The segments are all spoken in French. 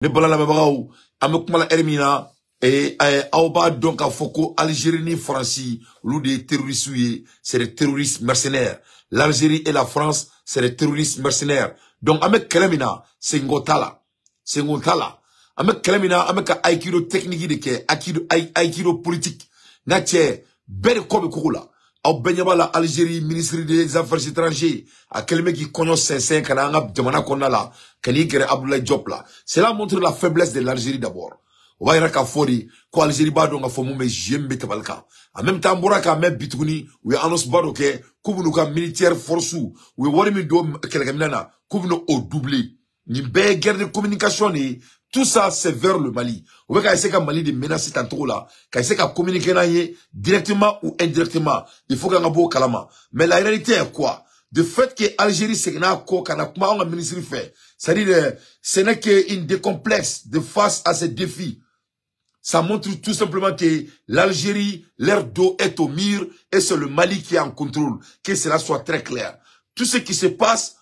ne bala la babagaw ame kuma la ermina aoba donc a foko Algérie ni France ou des terroristes c'est des terroristes mercenaires. L'Algérie et la France c'est des terroristes mercenaires. Donc ame kelemina c'est ngotala ame kelemina ame ka aikido technique de ke aikido politique na tche bere kobe kukula au benyabala Algérie ministre des affaires étrangères à kelme qui connaît 5 kana nga jamana konala kani gere Abdoulaye Diop là. Cela montre la faiblesse de l'Algérie d'abord. On va y fori ko Algérie ba do nga fomu me jembe tabalka en même temps boraka me bituni we annonce bado ke kubunu ka militaire force we wori mi do kelgamina kubunu au doublé ni be guerre de communication ni tout ça c'est vers le Mali. On veut essayer ka Mali de menacer tantôt là, essayer ka communiquer na directement ou indirectement. Il faut qu'on abo kalama. Mais la réalité est quoi? De fait que Algérie c'est na ko kana kuma on ministre fait. C'est-à-dire ce n'est qu'une décomplexe de face à ces défis. Ça montre tout simplement que l'Algérie, leur dos est au mur et c'est le Mali qui est en contrôle. Que cela soit très clair. Tout ce qui se passe,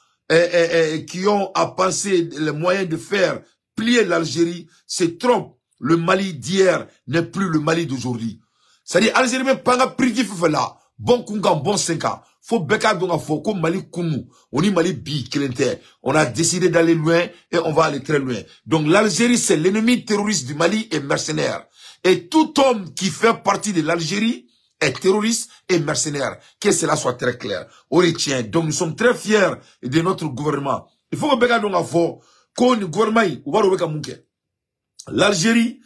qui ont à penser les moyens de faire plier l'Algérie, c'est trop. Le Mali d'hier n'est plus le Mali d'aujourd'hui. C'est-à-dire, Algérie même pas un prix qui fait là. Bon kungan, bon 5 ans. Faut beka donga faut comme Mali kunu. On y Mali bi kilente. On a décidé d'aller loin et on va aller très loin. Donc l'Algérie c'est l'ennemi terroriste du Mali et mercenaire. Et tout homme qui fait partie de l'Algérie est terroriste et mercenaire. Que cela soit très clair. On retient. Donc nous sommes très fiers de notre gouvernement. Il faut que beka donga faut qu'on gouvernement ou va beka munke. L'Algérie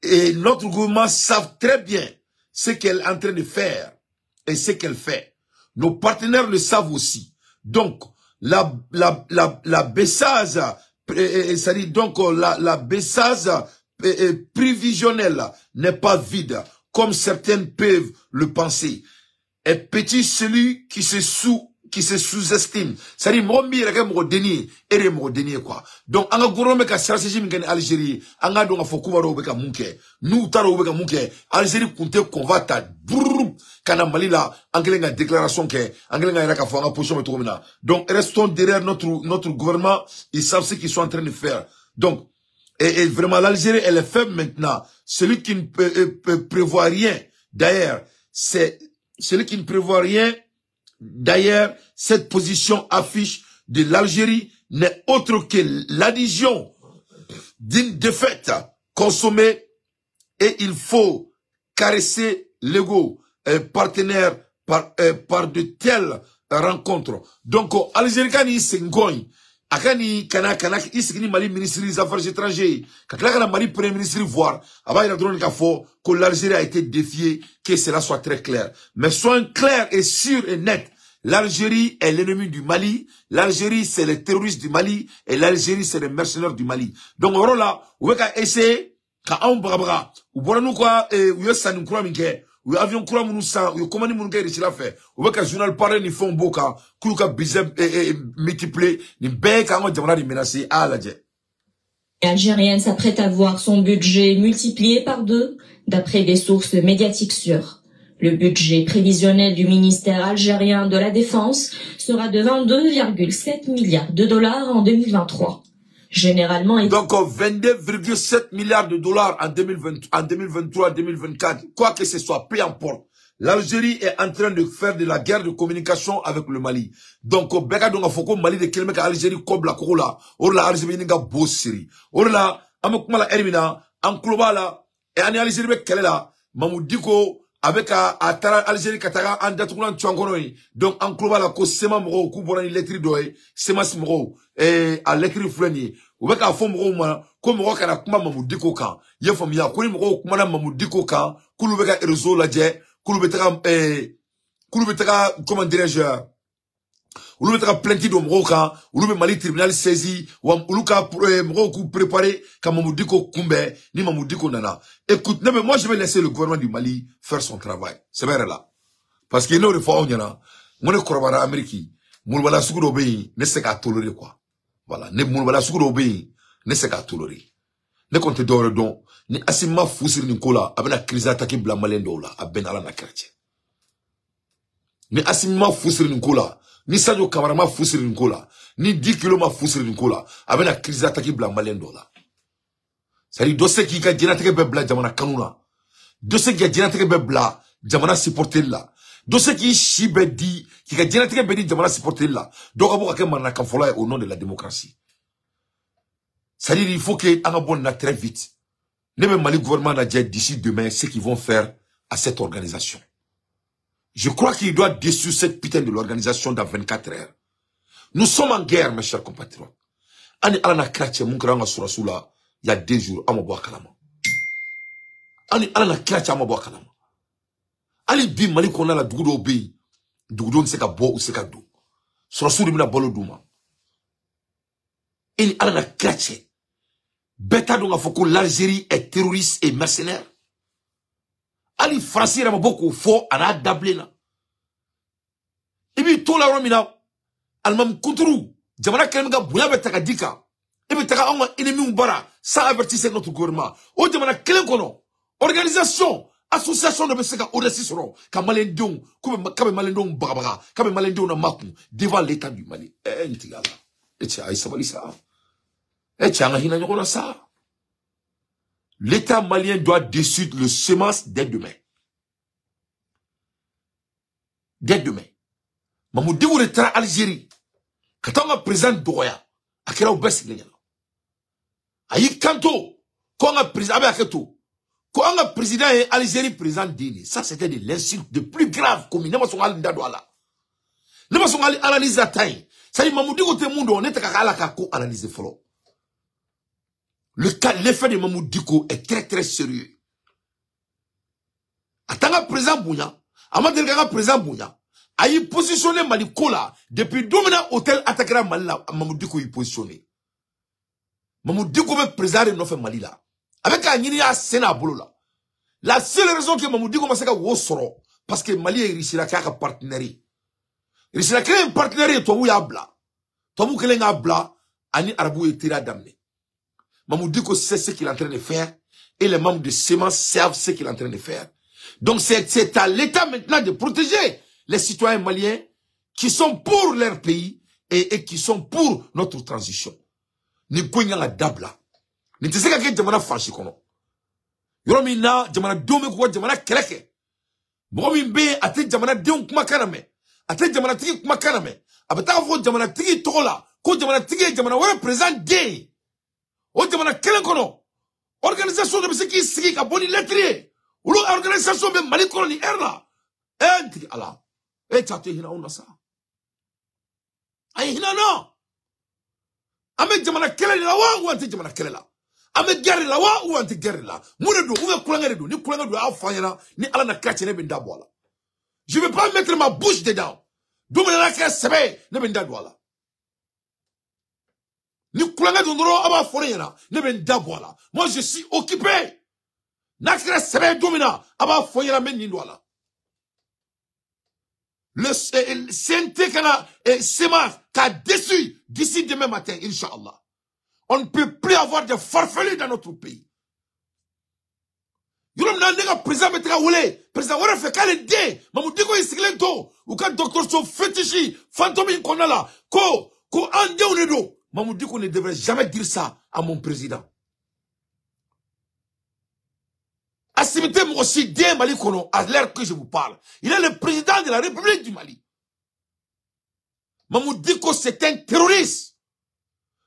et notre gouvernement savent très bien ce qu'elle est en train de faire et ce qu'elle fait. Nos partenaires le savent aussi. Donc, la baissage, c'est-à-dire donc la baissage prévisionnelle n'est pas vide, comme certaines peuvent le penser. Et petit celui qui se sous-estime. C'est-à-dire, mon mire, mon déni, et mon déni, quoi. Donc, en gouvernement, ka stratégie, m'gane Algérie, en a donc, a faut koubaro, beka mouke. Nous, taro, beka mouke. Algérie, compte qu'on va ta, brrrr, kana Mali là, anglais, déclaration, que, anglais, a faut, en position, et tout, donc, restons derrière notre gouvernement, ils savent ce qu'ils sont en train de faire. Donc, et vraiment, l'Algérie, elle est faible maintenant. Celui qui ne peut prévoir rien, d'ailleurs, c'est, celui qui ne prévoit rien, d'ailleurs, cette position affiche de l'Algérie n'est autre que l'addition d'une défaite consommée et il faut caresser l'ego partenaire par de telles rencontres. Donc, Algérie, c'est ngoy. Akani kana isigini Mali ministre des Affaires étrangères. Kakla Mali premier ministre voir. Aba il a donné que l'Algérie a été défiée, que cela soit très clair. Mais soyons clairs et sûrs et nets. L'Algérie est l'ennemi du Mali. L'Algérie c'est les terroristes du Mali et l'Algérie c'est les mercenaires du Mali. Donc voilà, on va essayer ka on bra ou bona nous quoi ou yesa nous croit minke ou avion croit nous ça ou comment nous ngai richila fait. On va journal parler ni font boka kuluka bizem multiplier ni be ka on jamana di menacer à la dje. Algérienne s'apprête à voir son budget multiplié par 2 d'après des sources médiatiques sûres. Le budget prévisionnel du ministère algérien de la Défense sera de 22,7 milliards de dollars en 2023. Généralement... Donc 22,7 milliards de dollars en 2023-2024. Quoi que ce soit, peu importe. L'Algérie est en train de faire de la guerre de communication avec le Mali. Donc, beka donga foko Mali de kelme ka Algérie kobla kola. Orla Algérie ninga bossiri. Orla amakuma la ermina en globala et en Algérie be kelela mamoudiko avec à Tara Algérie Katara en datoulan tchangoroi. Donc en global ko sema moro ku borani lettre doy sema smoro et à l'écrit flani. Ou beka fo moro ma ko moro kana kuma mamoudiko kan. Ye fam ya ko ni moro kuma na mamoudiko kan kulu beka réseau la je kulu betaka comment dirais-je ou le mettra plainte de Moroka, ou le Mali tribunal saisi, ou le cas Moroku préparé, comme Mamoudiko Kumbe, ni Mamoudiko Nana. Écoute, non, mais moi je vais laisser le gouvernement du Mali faire son travail. C'est vrai là. Parce qu'il y a une fois, on y a, mon écorvara Amérique, Moulbala Soukou obéi, ne sait qu'à tolérer quoi. Voilà. Ne Moulbala Soukou obéi, ne sait qu'à tolérer. Ne compte d'or don, ni Asima Foussir Nicola, avec la crise attaquée Blamalendo là, à Ben Alana Chrétien. Ni Asima Foussir Nicola, ni Sadio Kamarama Foussir Nicola, ni 10 kilos ma Foussir Nicola, avec la crise attaquée Blamalendo là. C'est-à-dire, dossier qui a dînaté bebla, jamana kanuna. Dossier qui a dînaté bebla, jamana supporter là. Dossier qui shibedi, qui a dînaté bebla, jamana supporter là. Donc, à vous, à kanfola au nom de la démocratie. C'est-à-dire, il faut que, on très vite. Le Mali gouvernement a dit d'ici demain ce qu'ils vont faire à cette organisation. Je crois qu'il doit dissoudre cette putain de l'organisation dans 24 heures. Nous sommes en guerre, mes chers compatriotes. Ani alana krache munkranga surasula il y a 2 jours à Mabou Kalama. Ani alana krache à Mabou Kalama. Ali bi Mali kona la dugudo bi. Dugudo nseka bo ou seka do. Surasula mina bolo douma. Ini alana krache. Beta donga foko l'Algérie est terroriste et mercenaire. Ali Francis Ramaboko fo ana dablena. Ibi tola romina almam kunturu jamana kelemga buya betaka dika. Ibi taka anga ennemi mbara sans avertir notre gouvernement. O jamana kelem kono organisation association de beseka odesi soro ka malendon kabe malendon bagabaga kabe malendon na maku devant l'état du Mali. Ntigala. Eche ay sabalisa. L'État malien doit dissoudre le semence dès demain. Dès demain. Mamoudi ou retard Algérie. Quand on a président Douaya, à quel obès il y a. Aïe Kanto, quand on a président Abaketo, quand on a président Algérie président Dini, ça c'était de l'insulte de plus grave comme il n'a pas son alinda douala. N'a pas son analyse à taille. Ça dit Mamoudi ou te monde on est à la kako analyse follow. L'effet de Mamoudou Diko est très très sérieux. En tant que président Bouya, Amadelgara président Bouya, a y positionné Malikola depuis 2 minutes hôtel attaquera Malila, Mamoudou Diko y positionné. Mamoudou Diko est président de notre Mali là. Avec un yini à Sénat Bolo là. La seule raison que Mamoudou Diko m'a Wosoro, parce que Mali est riche là qui a un partenaire. Riche là qui a un partenaire, toi où y a bla. Toi où y a bla, Ani Arabou et Tira Damné. Mamoudou Diko sait ce qu'il est en train de faire et les membres de Semence savent ce qu'il est en train de faire. Donc c'est à l'État maintenant de protéger les citoyens maliens qui sont pour leur pays et qui sont pour notre transition. Ni kwenye la dabla. Ni tiseka ke jamana fashi kono. Yoromi na jamana dome kwa jamana keleke. Mwomi mbe ate jamana deon kuma kaname. Ate jamana tiki kuma kaname. Abata avo jamana tiki tola. Ko jamana tiki jamana wale présent day. O jamana kelen kono organisation de bisi ki sigi ka boni lettre ou organisation be Mali kono ni erna enti ala chate hina on sa ay hina no ame jamana kelen la wa ou anti jamana kelen la ame guerre la wa ou anti guerre la mune do ou kulanga do ni kulanga do afanyana ni ala na kratche ne benda bola je vais pas mettre ma bouche dedans do me la ka sebe ne benda bola. Ni kulanga dondoro aba forenyana ne ben dabwala. Moi je suis occupé. Nakra sebe domina aba foyera men nindwala. Le CNT kana Sema qu'a déçu d'ici demain matin inchallah. On ne peut plus avoir de farfelus dans notre pays. Yulom na nega président metra wole, président wala fait kale dé, Mamoudou Diko isilento ou ka docteur so fétichi fantôme konala ko ande onedo. Mamoudou Diko ne devrait jamais dire ça à mon président. Assimité Moussi Dien Mali Kono, à l'heure que je vous parle. Il est le président de la République du Mali. Mamoudou Diko c'est un terroriste.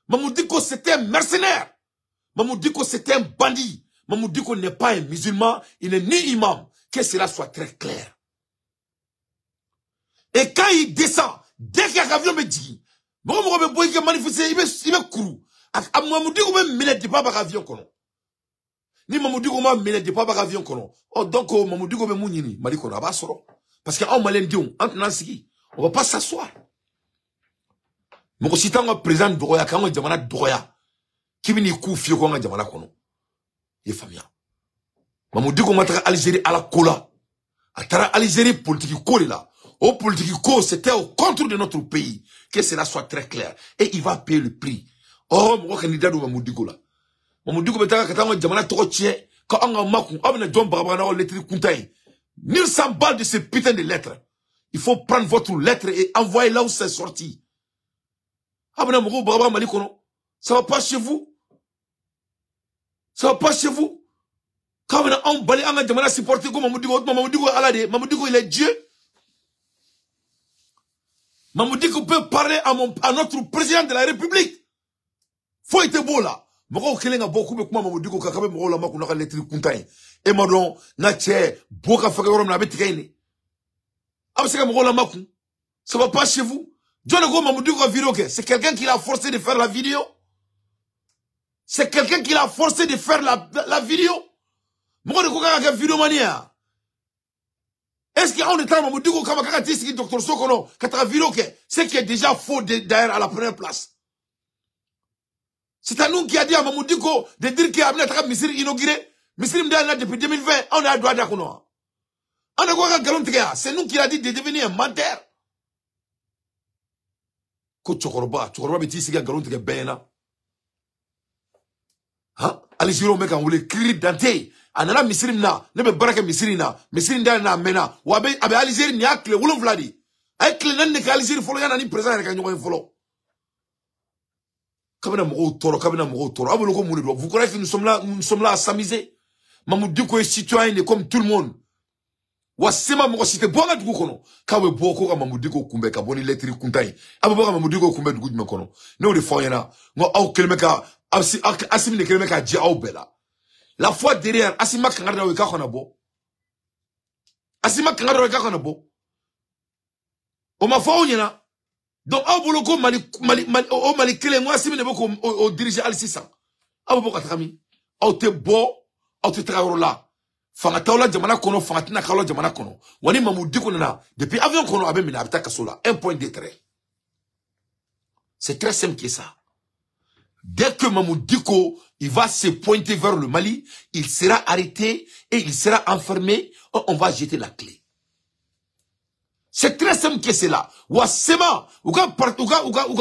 Mamoudou Diko c'est un mercenaire. Mamoudou Diko c'est un bandit. Mamoudou Diko n'est pas un musulman, il n'est ni imam. Que cela soit très clair. Et quand il descend, dès qu'il y a un avion me dit, Mamoudou Diko manifester, il me couru. Mamoudou Diko me mène de pas par avion kono. Ni Mamoudou Diko me mène de pas par avion kono. Oh donc Mamoudou Diko me mounini, Mali kono aba soro. Parce que en Malien dion, entre Nansiki, on va pas s'asseoir. Mon citant un président Douaya, quand on jamana Douaya, qui vient ni coup fio quand on jamana kono. Et famille. Mamoudou Diko matra Algérie à la cola. Atara Algérie politique cola là. Au politique co, c'était au contre de notre pays. Que cela soit très clair. Et il va payer le prix. Oh, mon candidat de Mamoudou Diko là. Mamoudou Diko betaka katanga jamana toko tchie. Quand on a makou, abne John Barbara na lettre kuntai. 1100 balles de ces putains de lettres. Il faut prendre votre lettre et envoyer là où c'est sorti. Abne Moko Barbara Malikono. Ça va pas chez vous? Ça va pas chez vous. Quand on balait en demandant supporter comme Mamoudiko il est Dieu. Mamoudiko peut parler à notre président de la République. Faut être beau là. Moko kelenga beaucoup mais comment Mamoudiko kakabe moko la makuna lettre kuntai. Et madon na tche boka faka rom na betikaini. Abseka moko la maku. Ça va pas chez vous. John Go Mamoudiko a vidéo que c'est quelqu'un qui l'a forcé de faire la vidéo. C'est quelqu'un qui l'a forcé de faire la vidéo. Moko de koka ka vidéo mania. Est-ce qu'on est en Mamoudiko comme Kakati Dr Sokono kata vidéo que c'est qui est déjà faux d'ailleurs à la première place. C'est à nous qui a dit à Mamoudiko de dire qu'il y a un ministère inauguré. Ministère Mdala depuis 2020, on a droit d'accueillir. On a quoi galon tigea. C'est nous qui l'a dit de devenir un menteur. Ko Chokoroba beti siga galon tigea bena. Hein? Aligiro mec on voulait crier dante. Anana ministère na, nebe baraka ministère na, ministère Mdala na mena. Ou abe Aligiro ni akle wolo vladi. Akle nande ka Aligiro folo yana ni président ka nyoko folo. Vous croyez que nous sommes là à s'amuser? Mamoudiko est citoyen comme tout le monde. Wasema moko cité bonga du kono. Kawe boko ka Mamoudiko kumbe ka boni lettre kuntai. Aboka Mamoudiko kumbe du gudme kono. Ne le foyena. Ngo au kelmeka asimi ne kelmeka dia au bela. La fois derrière asima kangara we ka kona bo. Asima kangara we ka kona bo. O ma fa onyena. Donc, au Mali Kele, moi, si vous n'avez pas au diriger Al-Sissan, au Boka Trami, au te bo, au te traola, Fangataola, Jamana Kono, Fangatina Kalo, Jamana Kono, Wani Mamoudiko Nana, depuis avion Kono, Abe Minabita Kasola, un point de trait. C'est très simple que ça. Dès que Mamoudiko, il va se pointer vers le Mali, il sera arrêté et il sera enfermé, on va jeter la clé. C'est très simple que c'est là. Ouassema, ouga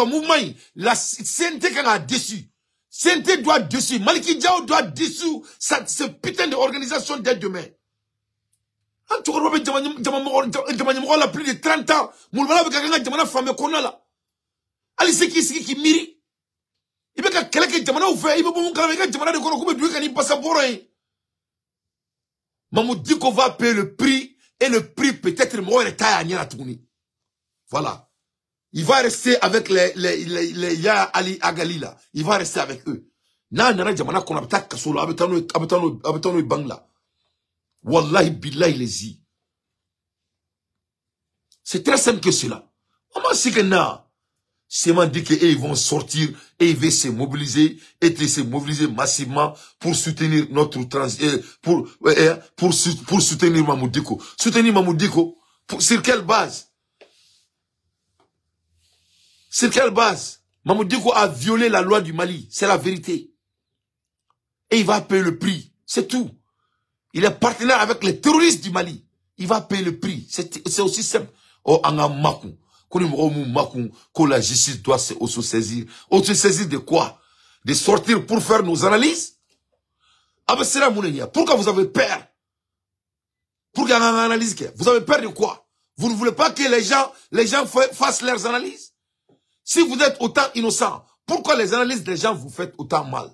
mouvement, la CNT qu'on a déçu. CNT doit dessus. Maliki Diao doit dessus ce putain d'organisation dès demain. Tu vois, la plus de 30 ans. Moulmala avec quelqu'un qui m'a fait qu'on a là. Ali c'est qui miri. Il veut que quelqu'un qui m'a fait, il veut que quelqu'un qui m'a fait qu'on a du passeport. Mamoudiko va payer le prix. Et le prix peut-être moins taille à tourner. Voilà. Il va rester avec les Ya Ali Agali là. Il va rester avec eux. Na nana jamana qu'on a peut-être kasolo abetano bangla. Wallahi billahi lezi. C'est très simple que cela. Comment c'est que na c'est m'a dit qu'ils vont sortir et ils vont se mobiliser et se mobiliser massivement pour soutenir notre pour soutenir Mamoudiko. Soutenir Mamoudiko sur quelle base? Sur quelle base? Mamoudiko a violé la loi du Mali, c'est la vérité. Et il va payer le prix, c'est tout. Il est partenaire avec les terroristes du Mali. Il va payer le prix, c'est aussi simple. Oh anga makou. Que la justice doit se saisir. Se saisir de quoi? De sortir pour faire nos analyses? Pourquoi vous avez peur? Pourquoi vous avez analyse? Vous avez peur de quoi? Vous ne voulez pas que les gens fassent leurs analyses? Si vous êtes autant innocent, pourquoi les analyses des gens vous faites autant mal?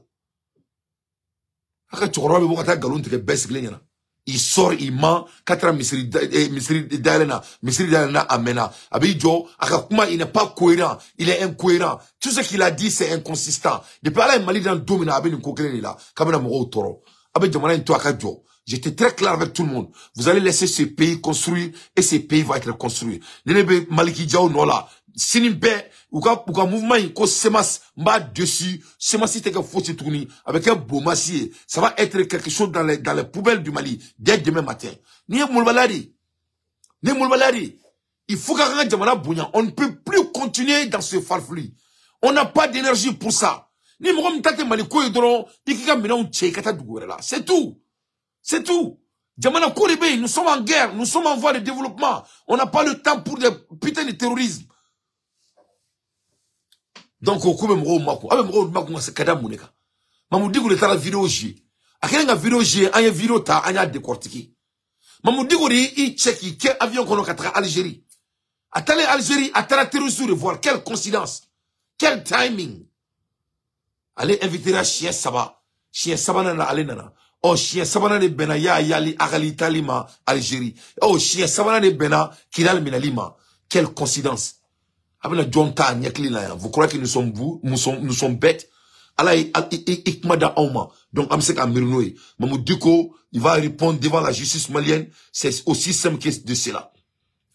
Il sort, il ment, Misri Dalena amena. Abidjo, Akakuma, il n'est pas cohérent, il est incohérent. Tout ce qu'il a dit, c'est inconsistant. Depuis là, il m'a dit dans le domaine, Abin Kokene là, Kabena Moro Toro. Abidjamana into Akadjo. J'étais très clair avec tout le monde. Vous allez laisser ce pays construire, et ce pays va être construit. Nenebe Maliki Djao Nola. Sinimbe, ou ka mouvement, ko semas, mba dessus, semas si t'es que faut se tourner, avec un beau massier, ça va être quelque chose dans les poubelles du Mali, dès demain matin. Ni Moulbalari. Il faut qu'un Djamana Bouyan, on ne peut plus continuer dans ce farfelu. On n'a pas d'énergie pour ça. Ni Mouram Tate Maliko Yodron, Ikika Minon Tchekata Dougouerela. C'est tout. C'est tout. Djamana Kouribé, nous sommes en guerre, nous sommes en voie de développement. On n'a pas le temps pour des putains de terrorisme. Donc, au coup, c'est Kadam Mouneka. Mamoudiko de la vidéo J. A quelle vidéo J, a une vidéo ta, a une décortiqué. Mamoudiko de i tcheki, quel avion qu'on a Algérie. A telle Algérie, a telle terrorisme de voir, quelle coïncidence. Quel timing. Allez inviter la chien, ça va. chien sabana na alenana. Oh, chien sabana de bena ya yali agalita lima Algérie. Oh, chien sabana de bena kilal minalima. Quelle coïncidence. Vous croyez que nous sommes bêtes? Allah ikmada auma. Donc, amsek amirnoui. Mamou Diko, il va répondre devant la justice malienne. C'est aussi simple que de cela.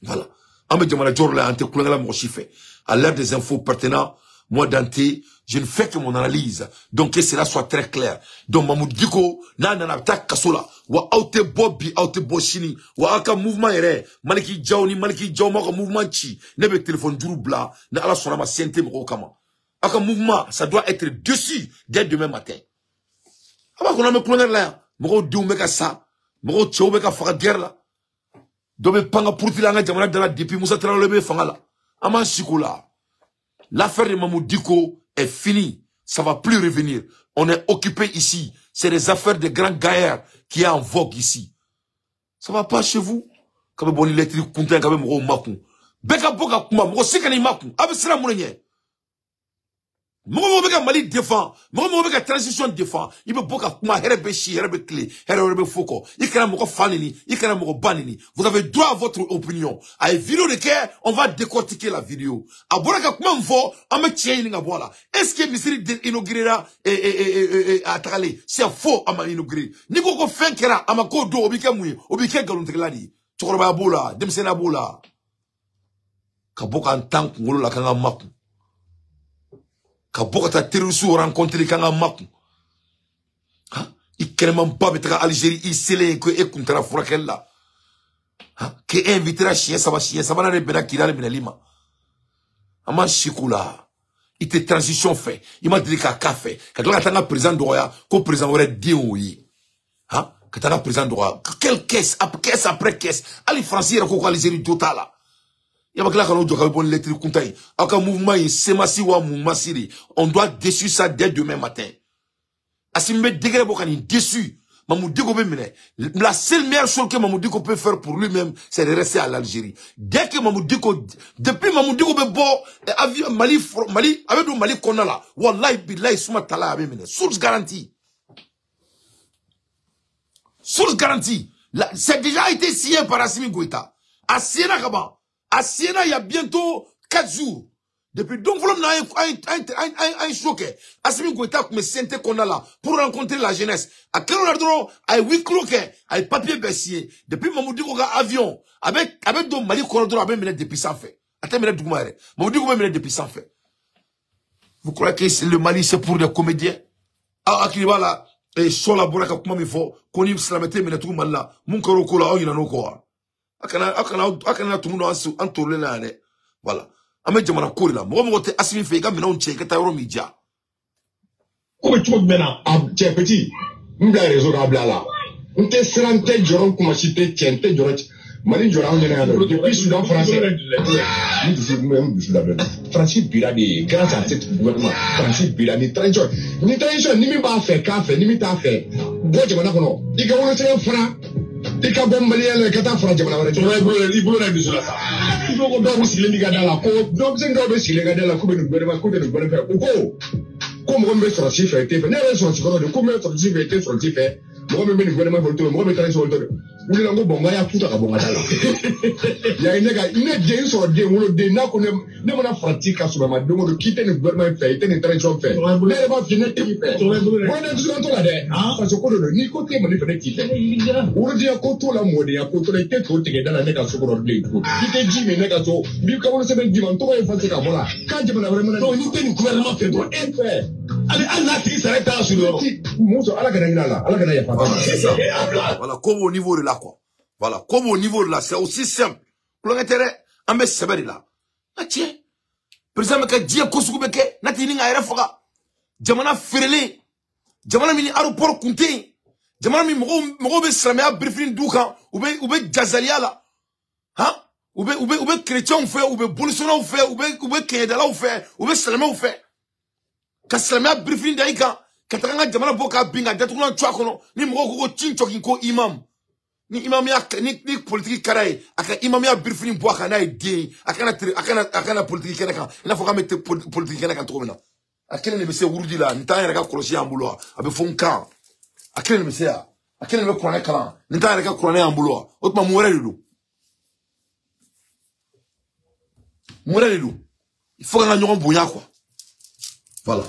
Voilà. Amé Djamala Djorla, ante koulangala mon chiffre. À l'heure des infos pertinentes, moi, Dante, je ne fais que mon analyse. Donc, que cela soit très clair. Donc, Mamou Diko, na tak kasola. Wa aute bobi, aute boshini. Wa aka mouvement ere. Maliki Djaouni, Maliki Djaouma, mouvement chi. Nebe téléphone djourou na ala sonama siente moko kama. Aka mouvement, ça doit être dessus dès demain matin. Aba kona me kloner la. Moko diou meka sa. Moko tchou meka faka guerre la. Dobe panga purtila nga jamana dala depuis Moussa Traoré me fanga la. Aman shikola. L'affaire de Mamou Diko est finie. Ça va plus revenir. On est occupé ici. C'est des affaires de grands gaillards qui est en vogue ici. Ça va pas chez vous? Comme bon électrique, content, comme bon makun. Beka boka kuma, mo sikani makun. Abe sira mounenye. Mo beka Mali défend. Mo beka transition défend. Ibe boka kuma, herebe chi, herebe clé, herebe foko. Ikana moko fanini, ikana moko banini. Vous avez droit à votre opinion. À une vidéo de guerre, on va décortiquer la vidéo. Aboraka kuma mfo, ame tcheni nga bola. Est-ce que Misiri inaugurera à Takale? C'est faux, ama inauguré. Niko ko fenkera, ama ko do, obike mouye, obike galuntekladi. Chokoroba bola, demsena bola. Kaboka en tank, ngolo la kanga maku. Kaboka ta terroristes rencontré kanga maku. Il crème pas mettre Algérie, il scellé que et contre la frakella. Que invitera chien, ça va ne bena kila le lima. Ama shikula. Il te transition fait. Il m'a dit qu'à fait. Quand on a un président d'Oya, qu'au président aurait dit oui. Quand on a un président d'Oya, quelle caisse après caisse. Ali Francis, il y a Algérie totale. Il y a un mouvement, on doit déçu ça dès demain matin. Asimbe degré bokani déçu. Mamou Diko la seule meilleure chose que Mamou Diko peut faire pour lui-même, c'est de rester à l'Algérie. Dès que Mamou Diko, depuis Mamou Diko Mali, avec le Mali qu'on a là, Wallahi billahi souma tala avec mené. Source garantie. Source garantie. C'est déjà été signé par Assimi Goïta. À Siena Kaba. À Siena, il y a bientôt 4 jours. Depuis donc, vous avez un choqué. Assimi Goïta, comme c'est qu'on a là, pour rencontrer la jeunesse. À quel moment à 8 cloquets, à papier baissier. Depuis Mamoudi Koga avion, avec donc Mali Korodoro, avec mené depuis sans fait. Attends, mené Dougoumare. Mamoudi Koga mené depuis sans fait. Vous croyez que le Mali, c'est pour des comédiens? Ah, qui va là, et sur la bourraka, comment il faut, qu'on y slamette, mené tout mal là, mon koroko là, il en a quoi. Akana tout le monde en tourné là, voilà. Ame jamana kori la mo mo te Assimi fe ga mina unche kata yoro media ko tu mena ab che petit m'bla réseau ga bla la on te srante joron kuma cité tiente joron mali joron on est depuis Soudan français ni du même du Soudan français bira de grâce à cette gouvernement français bira ni transition ni mi ba fait ka fait ni mi ta fait bo jamana kono diga wono te fra diga bom malien kata fra jamana wala li bo na bisola sa ko do musile mi gada la ko do se ndo be sile gada la ko be no gouvernement ko de no gouvernement ko mo be so si fait te ne re so si ko de ko me so si fait te so si fait mo me ni gouvernement volto mo me tane so volto wuli la ngo bonga ya tuta ka bonga dala ya ine de so de wo de na ko ne mo na pratique so ma do mo kite ni gouvernement fait te ni transition fait ne ba fini te fait mo ne du to la de parce que ko do ni ko te mo ni fait kite wo de ko to la mo de ya ko to le te to te dala ne ka so ko de ko kite ji me ne ka so bi ka mo se be di man to ko fa se ka bola ka je mo na vraiment no ni te ni gouvernement fait do et fait allez Allah ti s'arrête là sur le mo so ala ka na ya fa voilà, comme au niveau de là, quoi. Voilà, comme au niveau de là, c'est aussi simple. Pour l'intérêt, on met sévère là. Ah tiens, président Meka Dia Kosukubeke, Natini Ngaire Foga, Jamana Ferele, Jamana Mini Aéroport Kunte, Jamana Mini Mogobe Slamea Briefing Doukan, Oube Jazalia là. Hein? Oube chrétien ou fait, Oube Bolsonaro ou fait, Oube Kenyadala ou fait, Oube Slamea ou fait. Kaslamea Briefing Daïka. Katanga jamana boka binga datuna twakono ni moko ko tinchoki ko imam ni imam ya ni politique karaye aka imam ya birfini boka na ide akana politique kenaka ina foka mettre politique kenaka to mena A quel ne se Urdi là, n'ta y'a kolosi en boulot, avec fond camp. A quel ne se a quel ne connaît calan, n'ta y'a connaît en boulot, autre mourir le loup. Mourir le loup. Il faut qu'on ait un bouillard quoi. Voilà.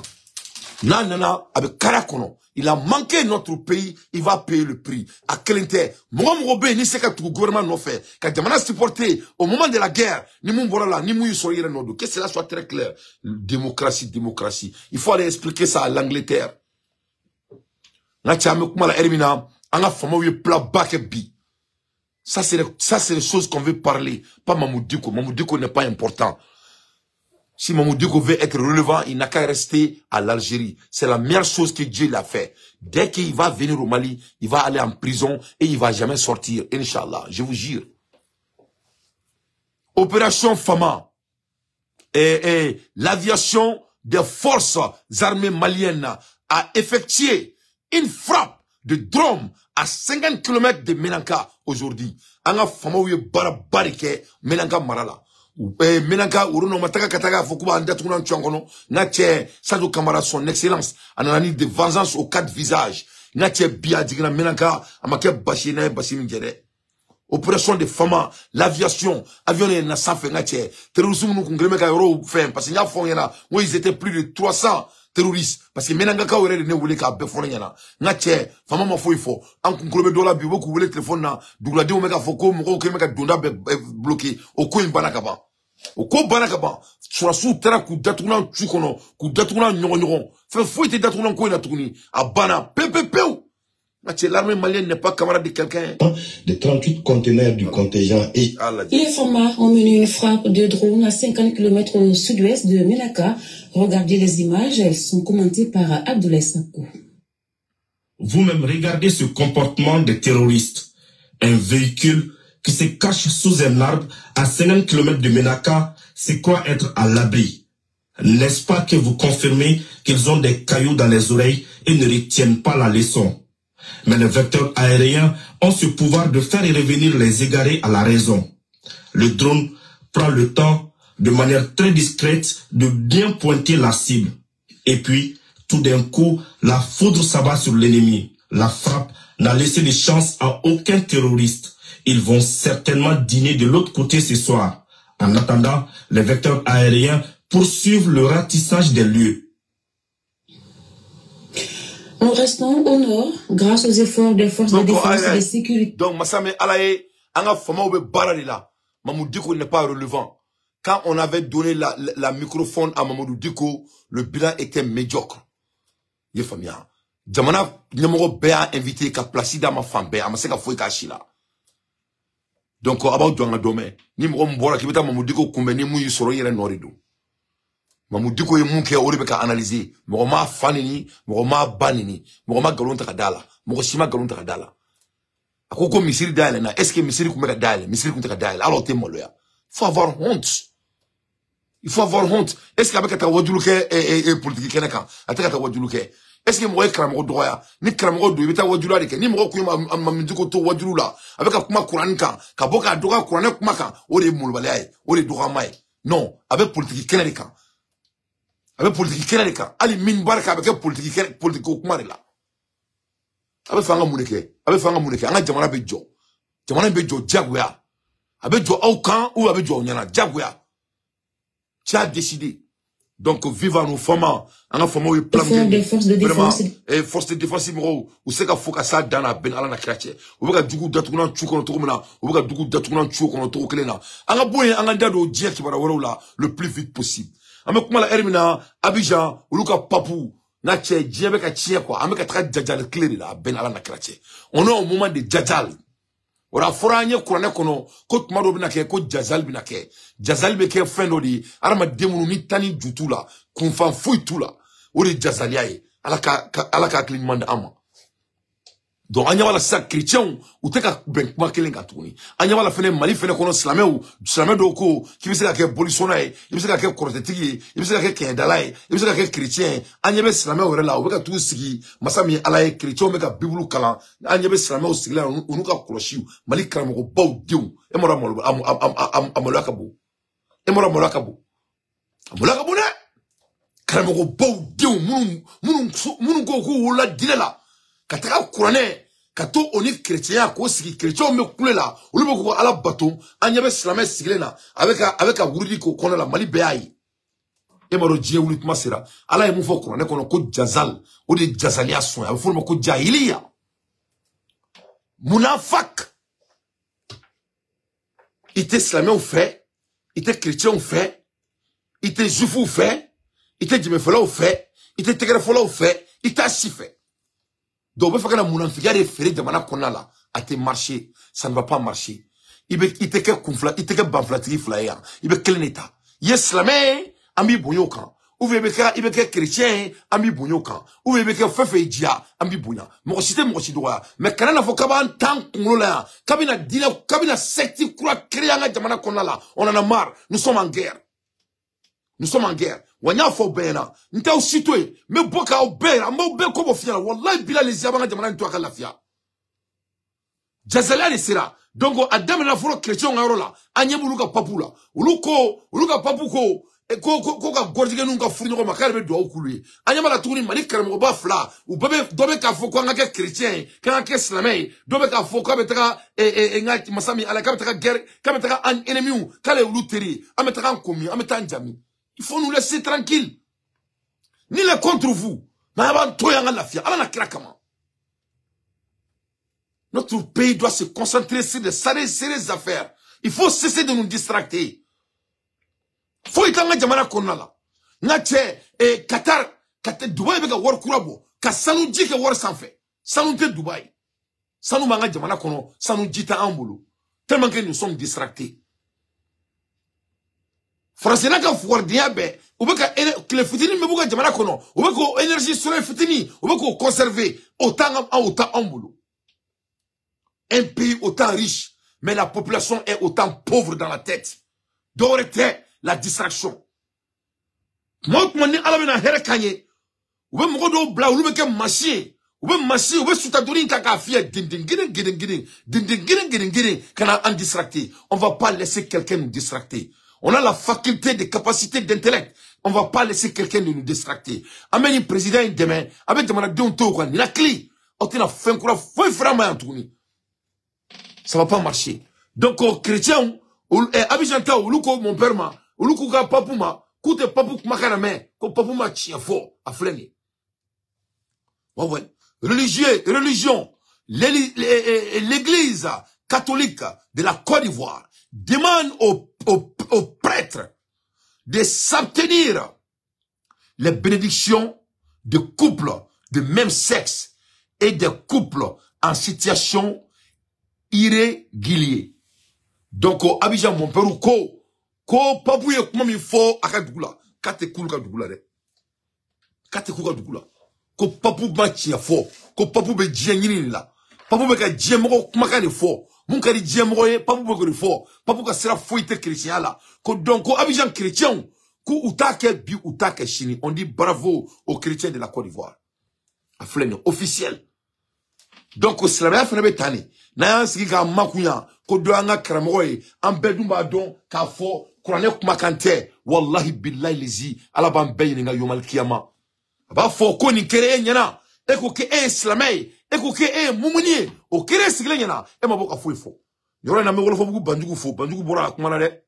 Nana, avec Karakono, il a manqué notre pays, il va payer le prix. À quel intérêt? Moi, Mourobe, ni ce que le gouvernement n'a fait. Quand Jamana supporté, au moment de la guerre, ni Moumbora ni Mouy Soyer Nodo, que cela soit très clair. Démocratie, démocratie. Il faut aller expliquer ça à l'Angleterre. Là, tu as mis la Hermina, on a fait plat bakebi. Ça, c'est les choses qu'on veut parler. Pas Mamoudiko. Mamoudiko n'est pas important. Si Mamoudiko veut être relevant, il n'a qu'à rester à l'Algérie. C'est la meilleure chose que Dieu l'a fait. Dès qu'il va venir au Mali, il va aller en prison et il va jamais sortir. Inch'Allah, je vous jure. Opération Fama. Et l'aviation des forces armées maliennes a effectué une frappe de drone à 50 km de Menanka aujourd'hui. Anga Fama ouye barabarike Menanka Marala. Menanka uruno mataka kataga fokuba andatuna nchongono nache Sadou Kamara son excellence anani de vengeance aux quatre visages nache bia digna Menanka amake bashina bashim jere opération de Fama l'aviation avion na safe nache terrorisme nous kongreme ka euro fin parce que nya fon yana moi ils étaient plus de 300 terroristes parce que Menanga ka wéré ne wulé ka be fon yana nache Fama ma fo ifo an kongreme dola bi boku wulé téléphone na dugla de omega foko mo ko meka donda bloqué au ko imbanaka ba Oko banakaba sur la sous-terre coup d'atournant tukono coup d'atournant nyogon fait fouiller d'atournant quoi na tourni à bana pepepeu. L'armée malienne n'est pas camarade de quelqu'un. De 38 conteneurs du contingent et les Fama ont mené une frappe de drone à 50 km au sud-ouest de Menaka. Regardez les images, elles sont commentées par Abdoulaye Sanko. Vous-même regardez ce comportement des terroristes. Un véhicule qui se cache sous un arbre à 50 km de Menaka, c'est quoi être à l'abri? N'est-ce pas que vous confirmez qu'ils ont des cailloux dans les oreilles et ne retiennent pas la leçon? Mais les vecteurs aériens ont ce pouvoir de faire revenir les égarés à la raison. Le drone prend le temps, de manière très discrète, de bien pointer la cible. Et puis, tout d'un coup, la foudre s'abat sur l'ennemi. La frappe n'a laissé de chance à aucun terroriste. Ils vont certainement dîner de l'autre côté ce soir. En attendant, les vecteurs aériens poursuivent le ratissage des lieux. Nous restons au nord grâce aux efforts des forces de défense et de sécurité. Donc, Massame Alaye, Anga Famaoube Baralila, Mamoudou Diko n'est pas relevant. Quand on avait donné la microphone à Mamoudou Diko, le bilan était médiocre. Yefamia. Jamana, Nyamoro Béa invité qu'à Placida ma femme Béa, Maseka Fouika Chila. Donc, about Douanga Dome, ni Mbora Kibeta Mamoudiko Kumbeni Mouy Soro Yere Norido. Mamoudiko est mon qui a oribe qu'à analyser. Moroma fanini, moroma banini, moroma galonta kadala, moroshima galonta kadala. Akoko misiri daile na, est-ce que misiri kumeka daile, misiri kumeka daile, alors t'es moloya. Il faut avoir honte. Il faut avoir honte. Est-ce qu'avec ta wadjuluke et politique keneka, avec ta wadjuluke, est-ce que moi kramoro droya, ni kramoro do, ibeta wadjula deke, ni moro kuyuma mamindiko to wadjulula, avec a kuma kuranika, kaboka doga kurane kumaka, ore mulbalaye, ore dogamai. Non, avec politique keneka. Avec politique keneka, ali minbaraka avec politique kumarela. Avec fanga muneke, anga jamana bejo. Jamana bejo jagwea. Avec jo aucun ou avec jo nyana jagwea. Tu as décidé. Donc vive nos femmes, anga fama ou plan des forces de défense. Et force de défense moro, ou c'est qu'à focasa dans la ben ala na krache. Ou baka dugu datuna chuko no tokomena, ou baka dugu datuna chuko no tokelena. Anga boye anga dado dia ki bara wala le plus vite possible. Ame kuma la Hermina, Abidjan, Uluka Papou, na tche, djebe ka tche quoi, ame ka tra djadjal clé la, ben ala na krache. On est au moment de djadjal. Ora foranye kurane kono, kot mado binake, kot djazal binake. Djazal beke fin di, arama demunu ni tani djutu la, kunfan fouy tout la. Ori djazal yae, alaka clignement d'ama. Donc, anya wala sa chrétien ou te ka ben kuma kelen ka tourni. Anya wala fene mali fene kono slamé do ko ki bise ka ke bolisona e, bise ka ke kortetigi, bise ka ke kendala e, bise ka ke chrétien. Anya be slamé o rela o ka tout sigi, masami ala e chrétien me ka bibulu kala. Anya be slamé o sigi la onu ka koloshi mali kala mo baw diu. E mora molo amola kabo. E mora mola kabo. Amola kabo ne. Karamogo Bow Dion, Moun Goku, la Dinela, Kataka Kourané, Kato Oni chrétien, Kosi, chrétien, me coulé là, ou le Boko à la bâton, Agnabé Slamé Siglena, avec un Gouriko, qu'on a la Mali Béaï. Et Maro Djé ou Masera, Allah et Moufo Kourané, qu'on a coup Jazal, ou des Jazalia soins, il faut le coup Jahilia. Mounafak. Il était slamé au fait, il était chrétien au fait, il était juif au fait, il était djemefala au fait, il était tegrefola au fait, il était assis fait. Donc, il faut que la mounafika référé de mana konala a été marché, ça ne va pas marcher. Il était que conflat, il était que banflatri flyer, il était quel état. Il est slamé, ami boyokan. Ou il est chrétien, ami boyokan. Ou il est fefe dia, ami boyan. Moi cité doa. Mais quand on a fait kaban tant là, kabina dina, kabina secte croix créer un jamana konala, on en a marre. Nous sommes en guerre. Nous sommes en guerre. Wanya fo bena. Nta aussi toi, mais boka au bena, mo be ko bo fiala. Wallahi bila les yabanga jamana nto akala fia. Jazala ni sera. Donc adam na foro chrétien ngarola, anyebuluka papula. Uluka papuko. Et ko ka gordige nun ka furu ma kale be do okulu anyama la tuni mali karamo ba fla u bebe dobe ka fo ko ngake chrétien ka ngake islamé dobe ka fo ko betaka ngati masami ala ka betaka guerre ka betaka un ennemi kale uluteri ametaka nkomi ameta njami il faut nous laisser tranquille ni les contre vous na ba to yanga la fia ala na kira kama notre pays doit se concentrer sur des sérieuses affaires il faut cesser de nous distracter. Faut itanga jamana konala. Ngache Qatar Dubai bega war kurabo. Ka sanu jike war sanfe. Sanu te Dubai. Sanu manga jamana kono. Sanu jita ambulu. Tellement que nous sommes distractés. Français naka war diabe. Ubeka le fitini mebuga jamana kono. Ubeko énergie solaire fitini. Ubeko conserver autant ambulu. Un pays autant riche, mais la population est autant pauvre dans la tête. Dorete la distraction. Moi, je suis allé à la kanye. Ou bien, je suis bla, ou bien, machine. Ou bien, machine, ou bien, sous ta douline, kaka fia, kana en distracté. On va pas laisser quelqu'un nous distracter. On a la faculté de capacité d'intellect. On va pas laisser quelqu'un nous distracter. Amen, le président, demain, avec des managers, il a clé. On a fait un coup, faut vraiment tourner. Ça va pas marcher. Donc, chrétien, Abidjanta, ou mon père, ou ka papuma, koute papu makarame, ko papuma chiafo, a flengi. Ouais. Religion, l'église catholique de la Côte d'Ivoire demande aux prêtres de s'abstenir les bénédictions de couples de même sexe et de couples en situation irrégulière. Donc, Abidjan, mon père, ko papu ye kuma mi fo aka dugula kate kulu ka dugula de kate kulu ka dugula ko papu ma chia fo ko papu be jengini la papu be ka jemoko kuma ka de fo mun ka di jemoko ye papu be ko de fo papu ka sera foite chrétien la ko donc ko Abidjan chrétien ku utake bi utake chini on dit bravo aux chrétiens de la Côte d'Ivoire a flène officiel donc au slamia fene be tani na sigi ka makunya ko do anga kramoye an bedumba don ka fo Kurane kuma kante wallahi billahi lizi ala ban bayni nga yomal kiyama ba fo ko ni kere nyana e ko ke islamay e ko ke mumuni o kere sigle nyana e maboka fo ifo yoro na megolo fo bugu banjugu bora kuma na de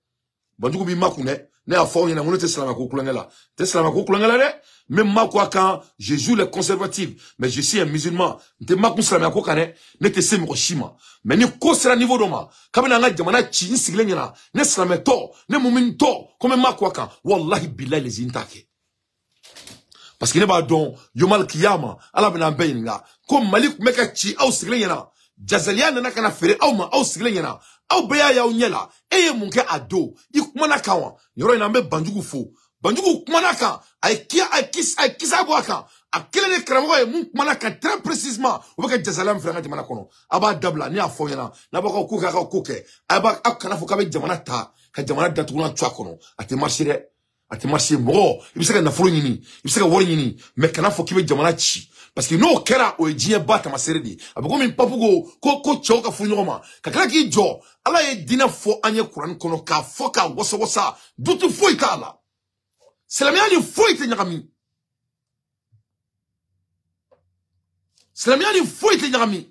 banjugu bi makune ne a fo nyana ngono te islama ko kulangela de même ma quoi quand je joue les conservatifs mais je suis un musulman te makun islama ko kane ne te semi ko shima mais ni ko sera niveau doma kabina nga jamana chi sigle nyana ne islama to ne mumin to comme ma quoi quand wallahi billahi les intake parce que ne ba don yomal kiyama ala bina bayinga ko malik meka chi au sigle nyana jazalia na kana fere au ma au sigle nyana au beya ya unyela eye munke ado ikumana kawa yoro ina mbe banjugu kumanaka ay kisa boaka akele ne kramo e mun kumanaka très précisément o baka jazalam franga jamana kono aba dabla ni afoyana na baka kuka ka kuke aba akana fo ka be jamana ta ka jamana datuna twa kono ate marcher mo ibisaka na folo nyini ibisaka wori nyini me kana fo kibe jamana chi parce que no kera o ejie bata maseredi abako min papugo ko choka fu nyoma kakala ki jo ala e dina fo anye Quran kono ka fo ka wosa dutu fo itala c'est la meilleure foi te nyakami Silamia ni foyi te nyami.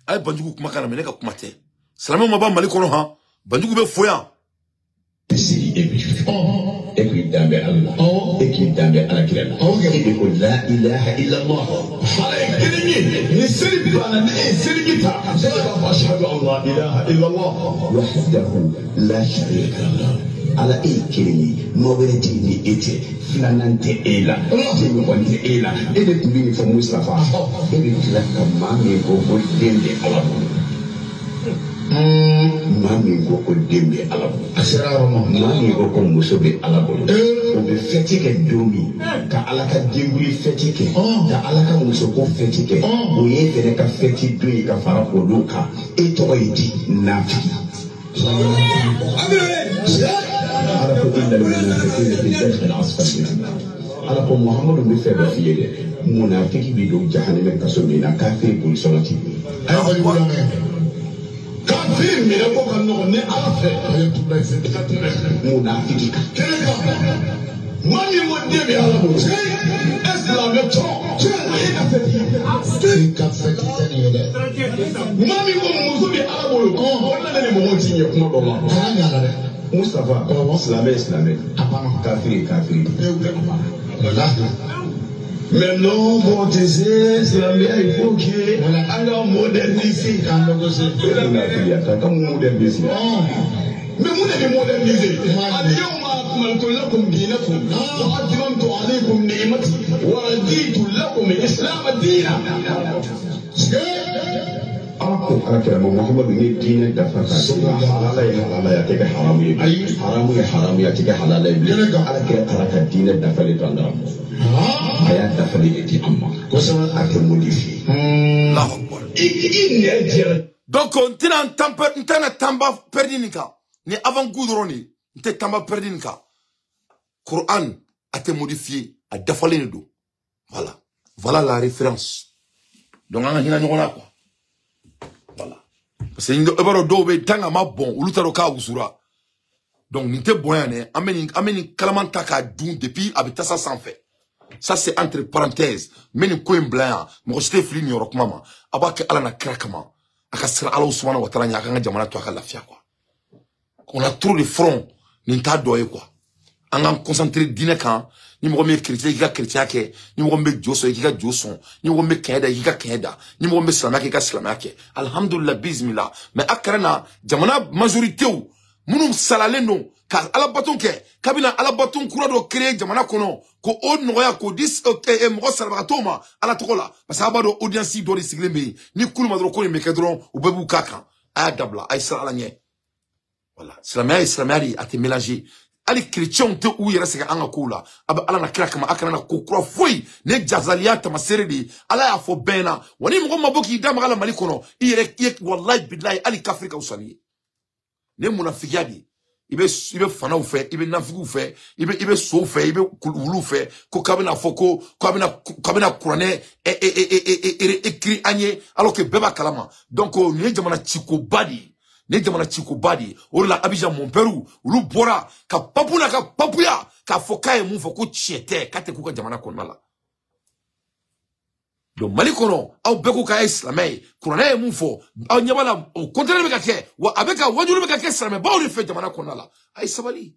Ay banjugu kuma kana meneka kuma te. Silamia maba mali kono ha. Banjugu be foya. Écrit dans Allah. Écrit dans Allah. Et que la ilaha illallah. Ni seri bana ni seri kita. Ashhadu an la ilaha illallah wahdahu la sharika lahu. Ala ikiri nobeleti ni ete flanante ela tini kwante ela ede kubini fa Mustafa ede tilaka mami go dende ala mami go dende ala asiraro mami go musobe ala bo o be fetike domi ka ala ka dembuli fetike ka ala ka musoko fetike o ye fere ka feti do ka fara ko doka e to iti nafi على كل المنافقين في الداخل العسكري على كل محمد بن فيه منافق بدون جهنم كسبنا كافر بولسونتي كافر من ابو كانو ني عرفه منافق ماني مودي بي على بو اسلام تو مامي مو موزو بي على بو كو ولا ني مو تي يكون دوما Mustafa, islamé. Kafiri. Maintenant, pour tester, il faut qu'on modernise. Mais vous devez moderniser. Muhammad ni dine da fata halala ya take haramu ya take halala ala ka dine da fali tanda aya da fali eti amma ko sama ake modifier donc on tena tamba perdinika ni avant goudroni te tamba perdinika Quran a été modifié a dafalé le dos voilà la référence donc on a hina nyona quoi. Voilà. Parce que nous dobe tanga ma bon ulutaro ka usura. Donc nite boyane ameni kalamanta ka dun depuis abitasa sans fait. Ça c'est entre parenthèses. Meni ko blanc mo jete fili ni rok mama. Abaka ala na krakama. Akasira ala usmana watara nya kanga jamana to akala fia quoi. On a trop de front ni ta doye quoi. On a concentré dîner quand ni mo me chrétien ke ni mo me joso ki joson ni mo me keda ni mo me islamake ka islamake alhamdulillah bismillah mais akarana jamana majorité ou munum salale non car ala baton ke kabina ala baton kura do créer jamana kono ko on noya ko 10 e mo salvatoma ala tokola parce que abado audience do de siglembe ni kulma do ko ni mekedron ou bebu kaka aya dabla ay sala nye voilà islamari a été mélangé. Ali chrétien te ou yera sega anga kula aba ala na kira kama akana na kokura foi ne jazaliyata maseredi ala ya fo bena wani mo maboki dama ala malikono iyere wallahi billahi ali kafrika usani ne munafikiadi ibe fana u fe ibe nafiku fe ibe so fe ibe wulu fe ko kabina foko kabina kurane écrit anye alors que beba kalama donc ne jamana chiko badi ne jamana chiko badi orla Abidjan mon peru ulu bora ka papuna ka papuya ka fokaye mu foko chiete kate kuka jamana konala do malikono au beko ka islamay kurana mu fo au nyabala au contraire beka ke wa abeka wajulu beka ke islamay ba ori fe jamana konala ay sabali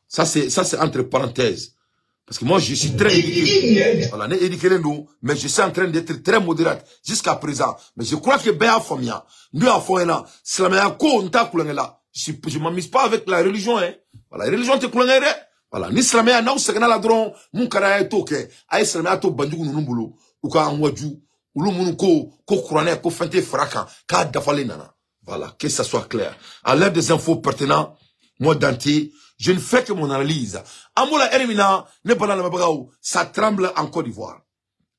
ça c'est entre parenthèses. Parce que moi, je suis très éduqué. Voilà, n'est éduqué nous, mais je suis en train d'être très modérate jusqu'à présent. Mais je crois que Béa Famia, nous à Foyena, Slamaya Ko, Nta Koulangela. Je m'amuse pas avec la religion, hein. Voilà, la religion te Koulangere. Voilà, ni Slamaya, na ou Sagana Ladron, mon Karaya Toke, Aïe Slamaya To Bandou Numbulu, ou Ka Anwadju, ou Lumunu Ko Kourane, Ko Fente Fraka, Ka Dafale Nana. Voilà, que ça soit clair. À l'heure des infos pertinentes, moi d'anti, je ne fais que mon analyse. Amoula Erimina, ne pas dans ça tremble en Côte d'Ivoire.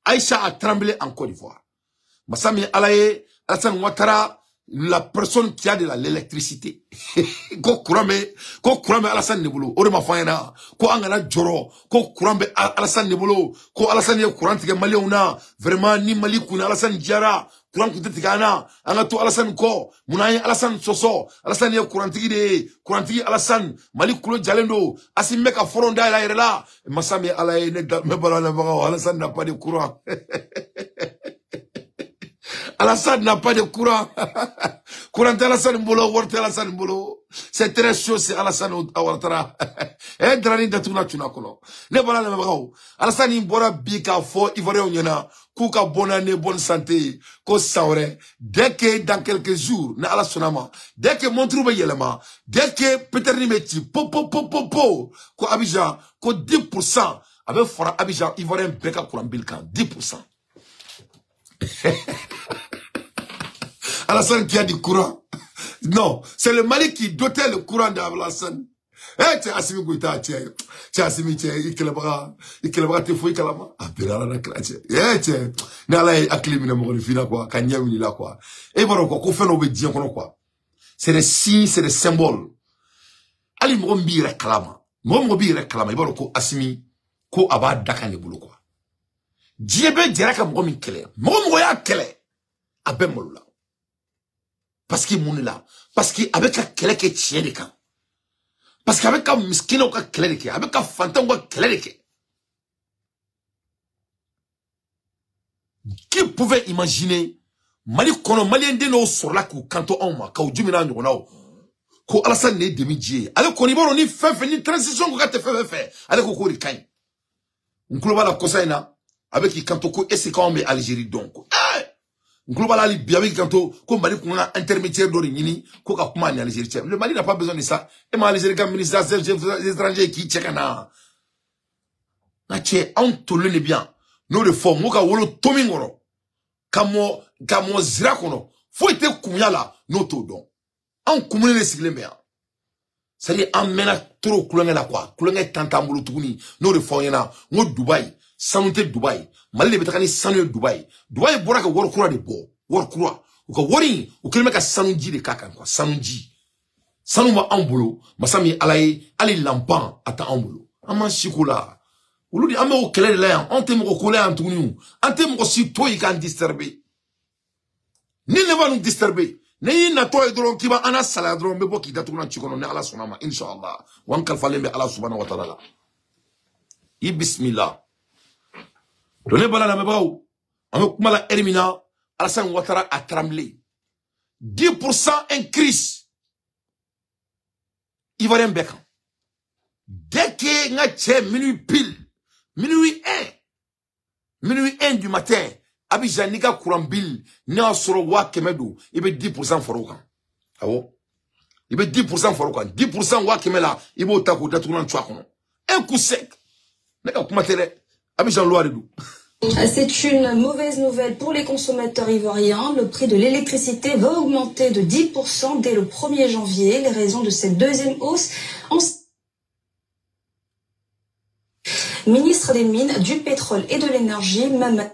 Aïcha a tremblé en Côte d'Ivoire. Massami Alaye, Alassane Ouattara, la personne qui a de l'électricité. Ko kurambe Alassane Nebolo, Orema Fayena, ko angana Joro, ko kurambe Alassane Nebolo, ko Alassane Courant ke Maliona, vraiment ni Malikuna Alassane Diara, courant kunte tigana anga to Alassane ko munaye Alassane soso Alassane ye courantigi Alassane Mali kulo jalendo asime ka foronda la yerela masami alaye ne me balala baga Alassane n'a pas de courant Alassane n'a pas de courant. Courant Alassane Mbolo, Worte Alassane Mbolo. C'est très chaud, c'est Alassane Ouattara. Eh, Drani de Tuna Tunakolo. Ne voilà le bravo. Alassane Mbora Bika Fo, Ivoire Onyana. Kouka bonne année, bonne santé. Ko saure. Dès que dans quelques jours, na Alassonama. Dès que Montrou Yelema. Dès que Peter Nimeti. Po. Ko Abidjan. Ko 10%. Avec Fora Abidjan, Ivoire Beka Kouran Bilkan. 10%. Alassane qui a du courant. Non, c'est le Mali qui dotait le courant d'Alassane. Eh, tu as Assimi Gouita, tu as Assimi, tu as Ikelabra, tu fouilles Kalama. Ah, Pérala, la classe. Eh, tu as Nala Aklimina Morifina, quoi, Kanyamini, là, quoi. Et voilà, quoi, qu'on fait l'obédience, quoi. C'est des signes, c'est des symboles. Ali Morombi réclame. Morombi réclame. Il va le coup, Assimi, ko Aba Dakane Boulou, quoi. Djebe Djeraka Moromi Kele. Moromoya Kele. Abe Molola. Parce qu'il est là. Parce qu'avec un kele qui est tien de camp. Parce qu'avec un miskino qui est kele de camp. Avec un fantôme qui est kele de camp. Qui pouvait imaginer Mali kono Malien de nos sur la kou kanto onma. Ka ujumina nyonao. Ko Alassane ne demi-dié. Ale koniboro ni fait ni transition ko kate fait. Ale ko kori kany. Nkuluba la kosaina. Avec qui kanto ko esi ka ombe Algérie donc. Global bien kanto ko Mali ko na intermédiaire do ni ko ka kuma ni Algérie. Le Mali n'a pas besoin de ça. Et ma Algérie comme ministre des étrangers qui tchekana. Na che on tolu le bien. No de fo mo ka wolo tomingoro. Kamo zira kono. Faut ite kumya la no to don. On kumule le sigle mea. Ça dit en mena trop kulonga la quoi. Kulonga tantambulu tuguni. No de fo yana ngo Dubaï. Sanute Dubaï. Mali le betakani sanu Dubaï. Dubaï bora ka wor kura de bo. Wor kura. Ou ka wori. Ou kelme ka sanunji de kakan quoi. Sanunji. Sanu ma ambulo. Masami alaye. Ali lampan ata ambulo. Ama shikula. Ulu di ame o kele de la. Ante mo kole antuniu. Ante mo si toi kan disturber. Ni ne va nous disturber. Ne na toi dron ki ba ana sala dron me boki datu na chikono ne ala sonama inshallah. Wan kal falembe ala subhanahu wa ta'ala. Bismillah. Le bala na mebaou. On me la Hermina, Alassane Ouattara a tremblé. 10% increase. Ivoirien Bekan. Dès que nga tche minuit pile, minuit 1 du matin, Abidjan niga Kourambil, n'a soro wa kemedo, il veut 10% forokan. Ah bon? Il veut 10% forokan. 10% wa kemela, il veut tako datounan tchouakono. Un coup sec. N'est-ce pas Abidjan Loiredou. C'est une mauvaise nouvelle pour les consommateurs ivoiriens. Le prix de l'électricité va augmenter de 10% dès le 1er janvier. Les raisons de cette deuxième hausse. Ministre des Mines, du Pétrole et de l'Énergie, Mamadou.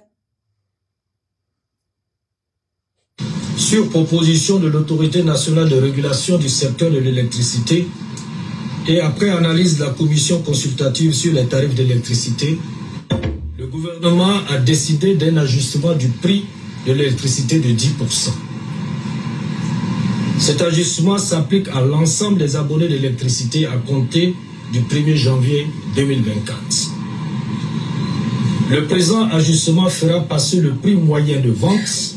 Sur proposition de l'Autorité nationale de régulation du secteur de l'électricité et après analyse de la commission consultative sur les tarifs d'électricité, le gouvernement a décidé d'un ajustement du prix de l'électricité de 10%. Cet ajustement s'applique à l'ensemble des abonnés d'électricité à compter du 1er janvier 2024. Le présent ajustement fera passer le prix moyen de vente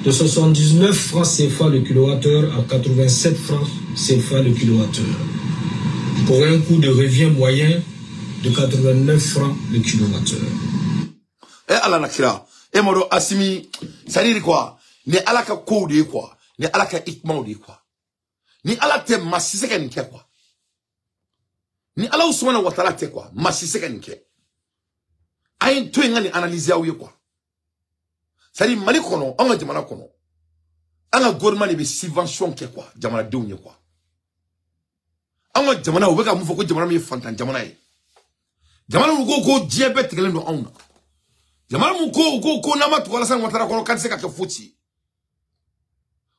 de 79 francs CFA le kilowattheure à 87 francs CFA le kilowattheure, pour un coût de revient moyen de 89 francs le kilowattheure. Eh ala nakira, eh modo Assimi, ça dit quoi? Ni ala ka kode quoi? Ni ala ka ikma de quoi? Ni ala te masiseka nike quoi? Ni ala Ousmane Ouattara te quoi? Masiseka nike. Ayin to nga ni analyse aouye quoi? Ça dit Mali kono, on a jamana kono. On a gouvernement de subvention ke quoi? Jamana deunye quoi? On a jamana ou ka mufo ko jamana mi fantan jamana yi. Jamana mu go diabète kelen do on. Jamana mu ko nama to Alassane Ouattara kono kan se ka ke foti.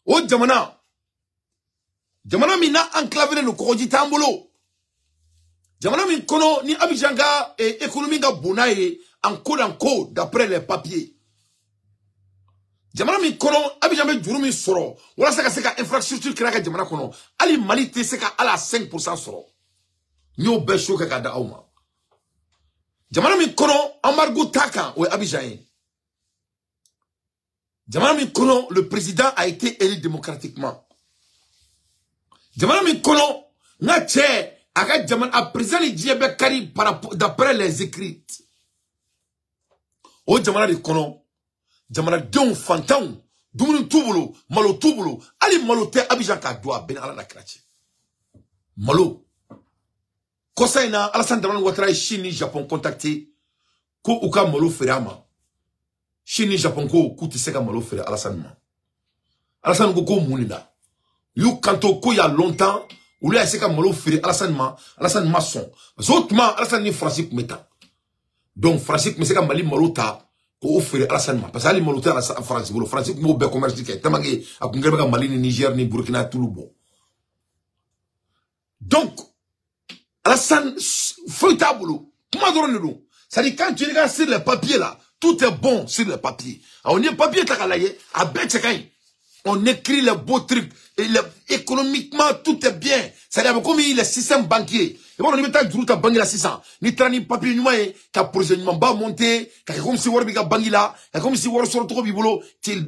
O jamana mi na enclavé no ko jita ambolo. Jamana mi kono ni Abidjan ga économie ga bonaye en code d'après les papiers. jamana mi kono Abidjan be juru mi soro wala se ka infrastructure kira ka jamana kono ali Mali te se ka ala 5% soro nyo be shoka ka da awma jamana mi kono embargo taka o Abidjan jamana mi kono le président a été élu démocratiquement jamana mi kono na che aga jamana a président li diebe kari d'après les écrits o jamana di kono jamana don fantan dumuni tubulo malo tubulo ali malo te Abidjan ka doa ben ala na krachi malo kosaina Alassane Dramane Ouattara Chine Japon contacté ko uka malo ferama Chine Japon ko kuti seka malo fere Alassane ko munida yu kanto ko ya longtemps ou lui seka malo fere Alassane ma son zotma Alassane ni Français kumeta donc Français me seka Mali malo ta ko offrir Alassane parce que ali moloteur à France bolo France mo be commerce ki tamangi akungere ba Mali ni Niger ni Burkina tout le bon donc Alassane faut tableau comment donner nous ça dit quand tu regardes sur les papiers là tout est bon sur les papiers on est papier takalaye à betchakaï on écrit les beaux trucs et économiquement tout est bien ça dit comme il est système banquier et bon on met ta droite à banque la 600 ni trani papier ni moyen ta projet ni ba monter comme si wor bi ka banque là comme si wor sort trop bibolo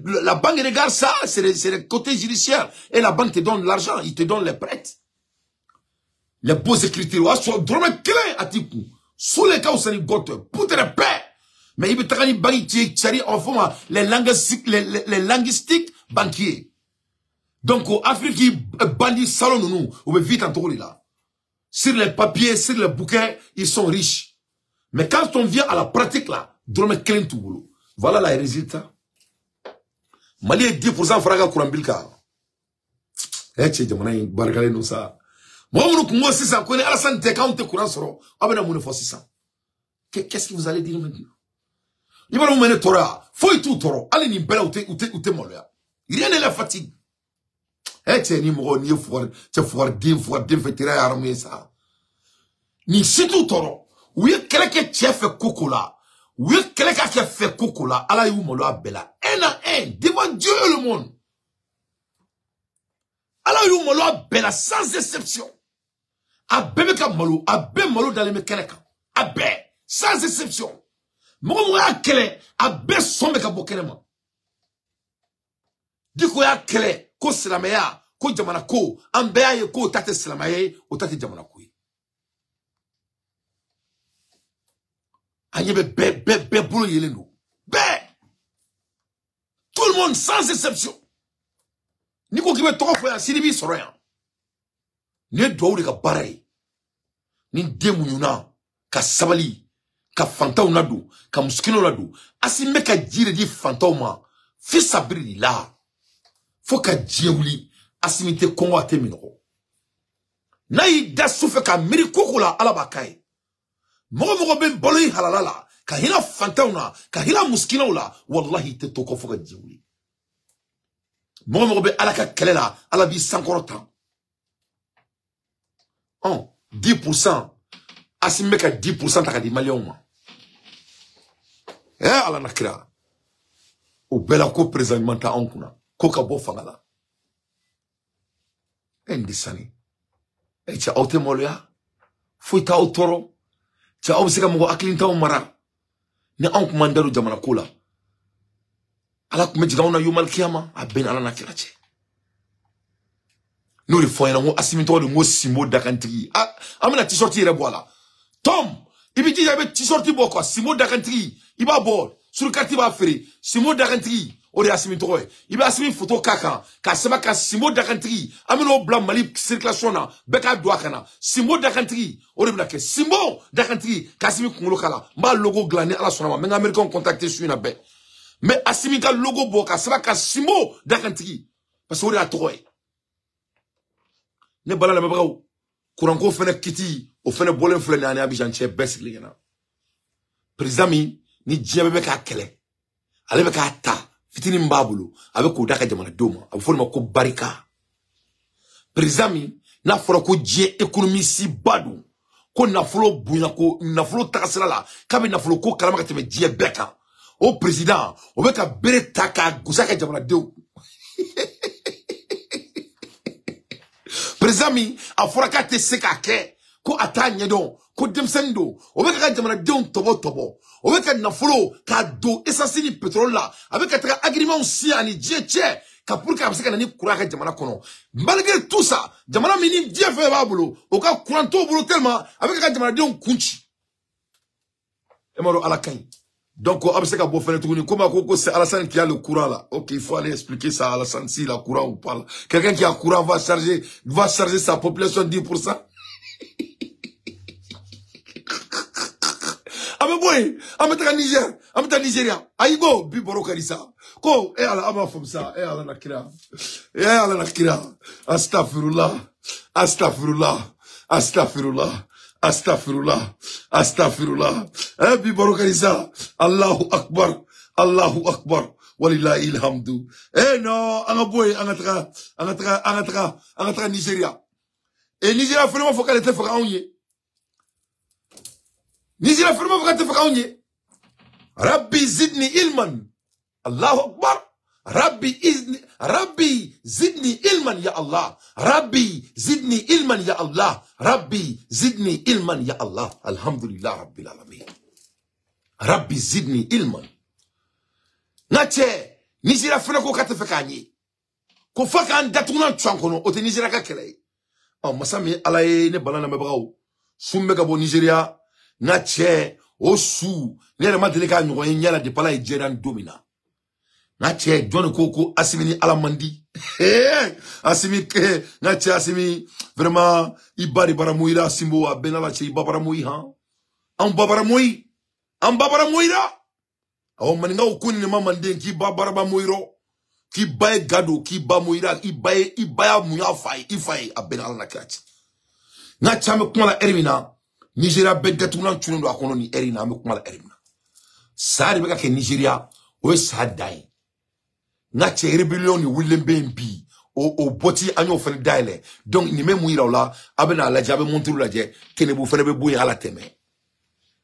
la banque regarde ça c'est le côté judiciaire et la banque te donne l'argent il te donne les prêts les beaux écritures wa so drôme clé à tiku sous les cas où ça ni gote pour te paix mais il peut trani banque tchari en fond les linguistiques banquiers donc au Afrique bandit salon nous on veut vite en tourner là. Sur les papiers, sur les bouquins, ils sont riches. Mais quand on vient à la pratique là, drôme clean tout boulot. Voilà les résultats. Mali est 10% fraga kurambilka. Tché jamana bargalé nous ça. Moi on si ça connaît Alassane te quand te courant soro, abena mon fois 600. Qu'est-ce que vous allez dire maintenant? Il va nous mener Torah. Faut tout Torah. Allez ni bela ou te molia. Rien ne la fatigue. Tché ni mo ni foire, tché foire din vétéran armé ça. Ni situ toro. Oui quelqu'un qui fait coco là. Oui quelqu'un qui fait coco là. Allah you molo abela. Un à un devant Dieu et le monde. Allah you molo abela sans exception. Abebe ka molo, abbe molo dans les mécaniques. Abbe sans exception. Mo ya kele, abbe sombe ka bokenema. Diko ya kele. Ko silamaya, ko jamana ko, ambeya ye ko tate silamaya, o tate jamana ko. Anye be boulot yelendo. Tout le monde sans exception. Niko ki be toko fo ya silibi soroyan. Ne do de ka baray. Ni demu yuna ka sabali, ka fantaw nadu, ka muskino nadu. Asime ka jire di fantaw ma. Fi sabri la. Faut ka djewli asimite kongo atemino na yi da soufe ka miri kokula alabakay mo ben boloyi halalala ka hina fantawna ka hina muskinaula wallahi te toko faut ka djewli mo ben alaka kelela alabi sankorota 10% asime ka 10% taka di malion ala nakira o bela ko présentement ta onkuna Koka bo fangala. Endisani. Cha auto molia. Fuita autoro. Cha obsika mo aklinta umara. Ne anku mandaru jamana kula. Ala kumejiga una yumal kiyama aben ala nakirache. Nuri foyena ngo asiminto de ngo simo dakantigi. Amina t-shirt ire boala. Tom, ibiti yabe t-shirt boko simo dakantigi. Iba bo sur carte ba feri. Simo dakantigi. Ori asimi toye ibe asimi photo kaka ka sema ka simo dakantigi amino blanc Mali circulation na beka doa kana simo dakantigi ori bla ke simo dakantigi ka asimi kungulo kala mba logo glané ala sonama menga americain contacté sur na be mais asimi ka logo bo ka sema ka simo dakantigi parce que ori a toye ne bala na mabagaw kuranko fene kiti o fene bolen flene ani Abidjan che besikli gena président mi ni djebe be ka kele ale be ka ta fitini mbabulu avec ko daka jamana doma abufo ma ko barika président na foro ko djie économie si badu ko na folo bunya ko na folo takasala la kabe na folo ko kalama ka teme djie beka au président, on veut qu'à Beretaka, Goussaka Djamaladeo. Président, a Foraka te sekake, ko atanye don, ko demsendo, on veut qu'à Djamaladeo tobo. On veut qu'à Nafolo, qu'à do, essentiel du pétrole là, avec un agrément aussi à Nidjéché, qu'à pour qu'à se qu'à Kouraka Djamala Kono. Malgré tout ça, Djamala Mini, Dieu fait babolo, au cas Kouranto boulot tellement, avec un Djamaladeo Kunchi. Et moi, à la caille. Donc, on sait qu'à beau faire tout, comment c'est Alassane qui a le courant là. Ok, il faut aller expliquer ça à Alassane s'il a courant ou pas. Quelqu'un qui a courant va charger sa population 10%. Ah mais boy, ah mais t'as Niger, ah mais t'as Nigeria. Aïgo, biboro karisa. Ko, ala ama fom ça, ala nakira. Ala nakira. Astaghfirullah. Astaghfirullah. Biboro karisa. Allahu Akbar. Walillahi ilhamdu. Non, anga boy, anga tra Nigeria. Et Nigeria, vraiment, faut qu'elle était fakaouye. Nigeria, vraiment, faut qu'elle était fakaouye. Rabbi zidni ilman. Allahu Akbar. Rabbi zidni ilman ya Allah. Rabbi zidni ilman ya Allah. Rabbi zidni ilman ya Allah. Alhamdulillah Rabbil alamin. Rabbi zidni ilman. Nache, Nigeria fena ko kate fekanye. Ko faka an datunan tsankono, ote Nigeria ka kele. Oh, masami alaye ne balana mebrao. Sumbe ka bo Nigeria, nache, osu, ne rema deleka nyoko nyala de pala Nigerian domina. Nache, John Koko, asimini alamandi. Asimi ke, nache asimi, vraiment, ibari baramuira, simbo a benalache, ibabaramui ha. Ambabaramui ra. Awo maninga ukuni ne mamande ki babaraba moiro ki bae gado ki ba moira ibaya muya fai ifai abenala na kati na chame kumala erimina Nigeria begatuna chundo akono ni erina me kumala erimina sari beka ke Nigeria o sadai na che rebellion ni Willembe mbi o boti anyo fene daile donc ni me muira la abena la jabe montru la je kene bu fene be boye ala teme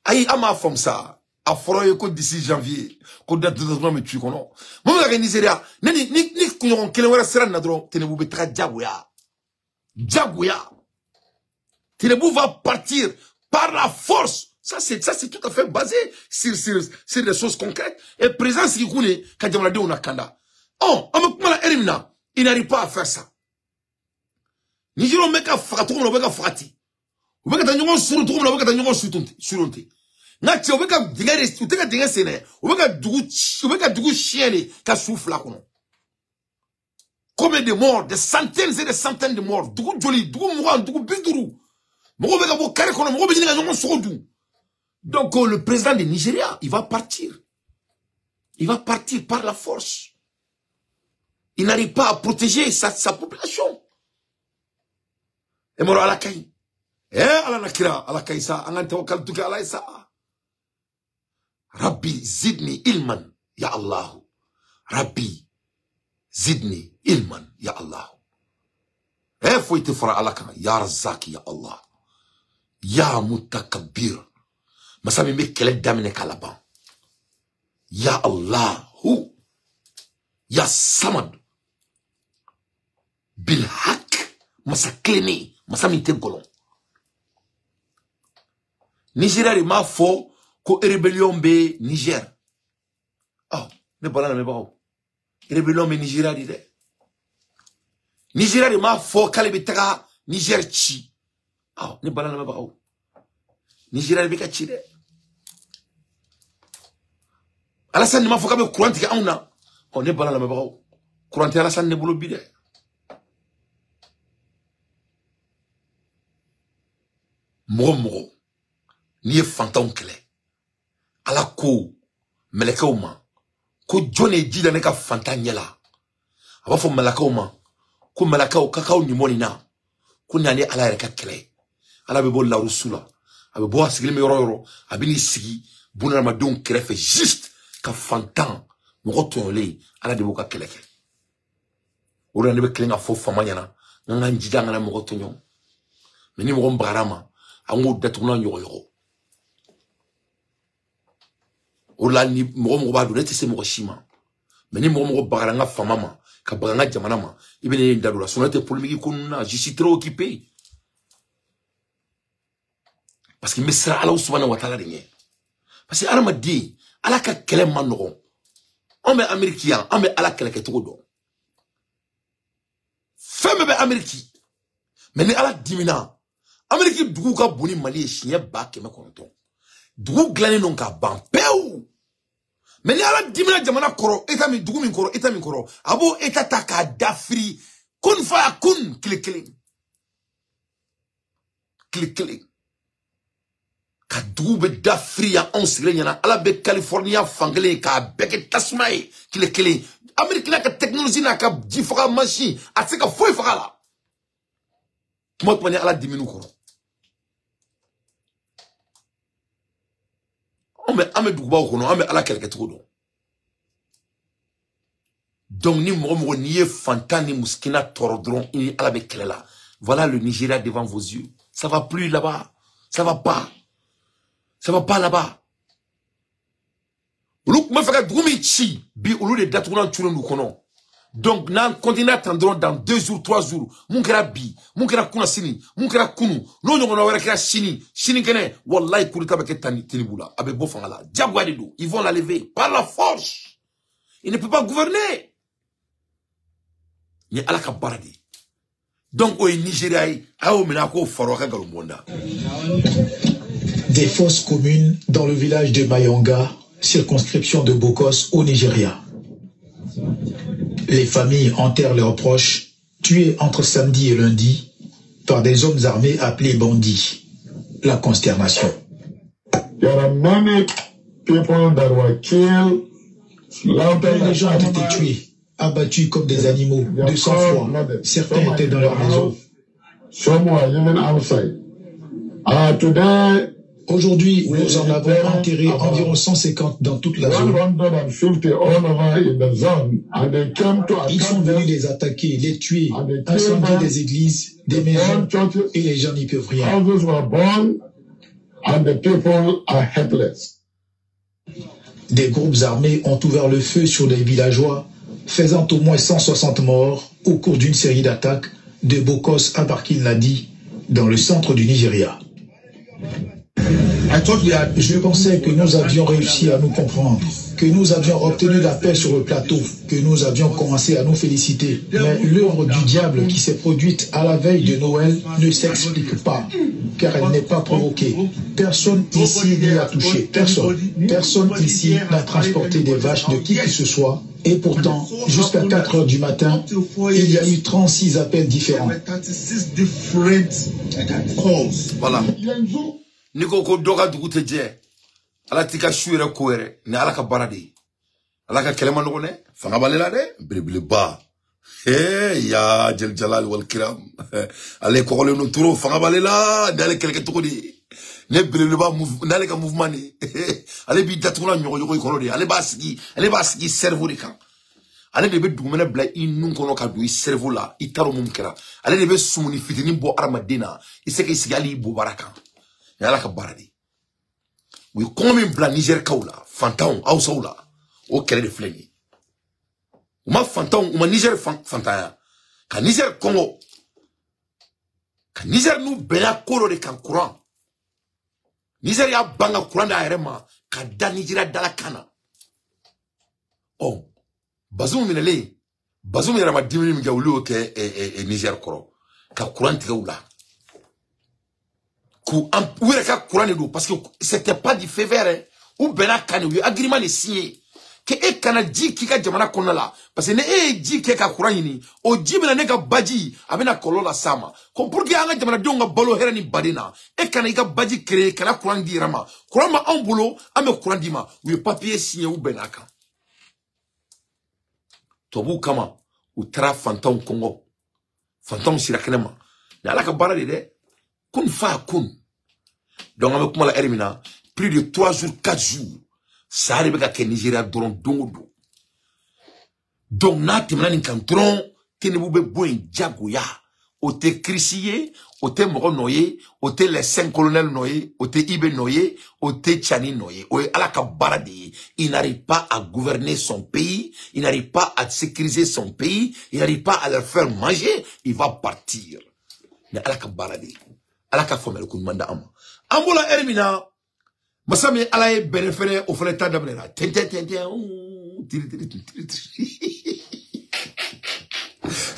ayi ama fom ça a foroye ko d'ici janvier ko date de me tu kono mo la Nigeria ni kunyon kele wara sera na dro Tinubu be tra jagoya Tinubu va partir par la force. Ça c'est tout à fait basé sur des choses concrètes et présence qui koune ka jamala de onakanda. Oh amakuma elimina il n'arrive pas à faire ça. Nigeria meka fratu no beka frati obeka tanyo suru to no beka tanyo suronte Nachi obeka dingere uteka dingere sene obeka dugu chiene ka souffla kono. Combien de morts, des centaines et des centaines de morts. Dugu joli, dugu mourant, dugu biduru. Mo obeka bo kare kono, mo obeka nyongo sodu. Donc le président du Nigeria, il va partir. Il va partir par la force. Il n'arrive pas à protéger sa population. Et moro ala kai. Ala nakira ala kaisa angante wakal tuka ala isa. Rabbi zidni ilman ya Allah. Rabbi zidni ilman ya Allah. Faut te fera alaka ya Razaki ya Allah. Ya Mutakabbir. Masami me kele damine kalaban. Ya Allah hu. Ya Samad. Bil hak. Masa kleni. Masami te golon. Nigeria ma fo ko rébellion be Niger. Oh, ne balana me bao. Rébellion be Nigeria di de. Nigeria ma fo kale be taka Niger chi. Oh, ne balana me bao. Nigeria be ka chi de. Alassane ma fo ka be courant ki auna. Oh, ne balana me bao. Courant Alassane ne bolo bi de. Moro. Ni fantan kele. Ala ko melekaw ma ko jone jida ne ka fantan nyela aba fo melekaw ma ko melekaw kakaw ni monina ko nani ala yere ka kele ala be bo la rusula abe bo asigile me yoro abini sigi bunana ma don krefe juste ka fantan mo rotole ala de bo ka kele ke ora ne be kele nga fo fama nyana nga njida nga mo rotonyo meni mo mbarama ango datuna yoro o la ni mo ba do ne tese mo shima mais ni mo bagaranga fama ma ka baganga jamana ma ibene ndadula sonate polémique kunna je suis trop occupé parce que mesra ala subhanahu wa ta'ala de parce que armadi ala ka kele manogon on me américain on me ala kele ke to do femme be américain mais ni ala dimina américain dugu ka boni mali chien ba ke me konton dugu glane non ka bampeu mais ni ala dimina jamana koro eta mi dugu min koro abo eta ta ka dafri kun fa kun klikling ka dugu be dafri ya on sigrenya ala be California fangele ka beke tasmai klikling américain ka technologie na ka jifaka machine atseka foi fakala mot mani ala diminu koro ame duguba kono ame ala kelke todo donc ni mo ni ye fantani muskina tordron ni ala be kelela voilà le Nigeria devant vos yeux ça va plus là-bas ça va pas là-bas look ma faka dugumi chi bi olu de datuna turu ndu kono donc nan continue attendront dans 2 jours 3 jours mun kera bi mun kera kuna sini mun kera kunu no nyongo na wera kera sini kene wallahi kurita ba ketani tinibula abe bo fangala jagwa de do ils vont la lever par la force il ne peut pas gouverner ni ala ka baradi donc au Nigeria awo mina ko faroka galumonda des fosses communes dans le village de Mayanga, circonscription de Bokos au Nigeria. Les familles enterrent leurs proches, tués entre samedi et lundi, par des hommes armés appelés bandits. La consternation. There are many people that were killed. Les gens ont été tués, abattus comme des animaux, de sang-froid. Certains étaient dans leur maison. Some were even outside. Today, aujourd'hui, nous en avons enterré environ 150 dans toute la zone. Ils sont venus les attaquer, les tuer, incendier des églises, des maisons, et les gens n'y peuvent rien. Des groupes armés ont ouvert le feu sur les villageois, faisant au moins 160 morts au cours d'une série d'attaques de Bokos à Barkin Ladi, dans le centre du Nigeria. Je pensais que nous avions réussi à nous comprendre, que nous avions obtenu la paix sur le plateau, que nous avions commencé à nous féliciter. Mais l'œuvre du diable qui s'est produite à la veille de Noël ne s'explique pas, car elle n'est pas provoquée. Personne ici n'y a touché, personne. Personne ici n'a transporté des vaches de qui que ce soit. Et pourtant, jusqu'à 4 heures du matin, il y a eu 36 appels différents. Voilà. Niko ko doga dugu te je ala tika shuira ko ere ni ala ka barade ala ka kelema no ne fanga balela de bilibili ba ya jel jalal wal kiram ale ko le no turo fanga balela dale kelke to di ne bilibili ba dale ka mouvement ni ale bi datuna nyogo yogo ko de ale ba sigi cerveau de kan ale de be dugumene bla inu kono ka do cerveau la itaro mum kera ale de be sumuni fitini bo armadina iseke isigali bo baraka yala ka baradi we come in bla Niger kaula fantaw awsaula o kele de fleni uma fantaw uma Niger fantaya ka Niger Congo ka Niger nu beya koro de kan courant Niger ya banga courant da erema ka da Nigeria dala kana oh bazum minele bazum yara ma dimini mi gawlu ke Niger koro ka courant tigawla parce que c'était pas du fait vert ou bena kane agreement est signé que e kana ji kika jamana konna la parce que ne e ji ke ka courant ni o ji bena ne ka baji abena kolola sama ko pour que anga jamana donga balo herani badina e kana ika baji créer kana courant di rama courant ma en boulot ame courant di ma oui papier signé ou benaka tobu kama ou tra fantom Congo fantom sirakenema na la ka barade de kun fa kun donc avec moi la hermina plus de 3 jours 4 jours ça arrive que Nigeria doron dongo donc na timna ni kantron tenebube boy jagoya au té Chrissier, au té Moro noyé, au té les 5 colonels noyés, au té Ibé noyé, au té Tchani noyé. Il n'arrive pas à gouverner son pays, il n'arrive pas à sécuriser son pays, il n'arrive pas à leur faire manger, il va partir. Mais Alaka Barade, Alaka Fomel Koumanda Ama. Ambola Ermina, Masami Alaye Benefere au Fleta d'Abnera.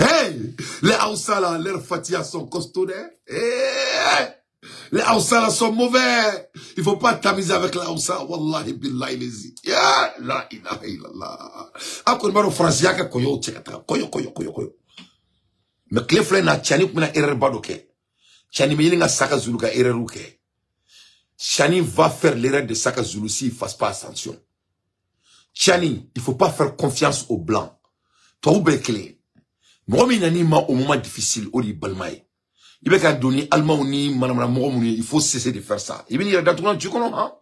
Hey, les Aoussa là, leurs fatia sont costauds. Hey, les Aoussa là sont mauvais. Il faut pas t'amuser avec les Aoussa. Wallahi billahi lezi. Ya, la ilaha illallah. Ako mbaro français yaka koyo tchekata. Koyo. Mais clé flé na Tchani kumina erreur badoke. Tchani me yilinga Saka Zulu ka erreur uke. Tchani va faire l'erreur de Saka Zulu s'il ne fasse pas attention. Tchani, il faut pas faire confiance aux blancs. Toi ou clé. Moi, au moment difficile, au Balmaï. Il veut qu'à donner allemand ni madame il faut cesser de faire ça. Il veut dire dans tu connais, hein?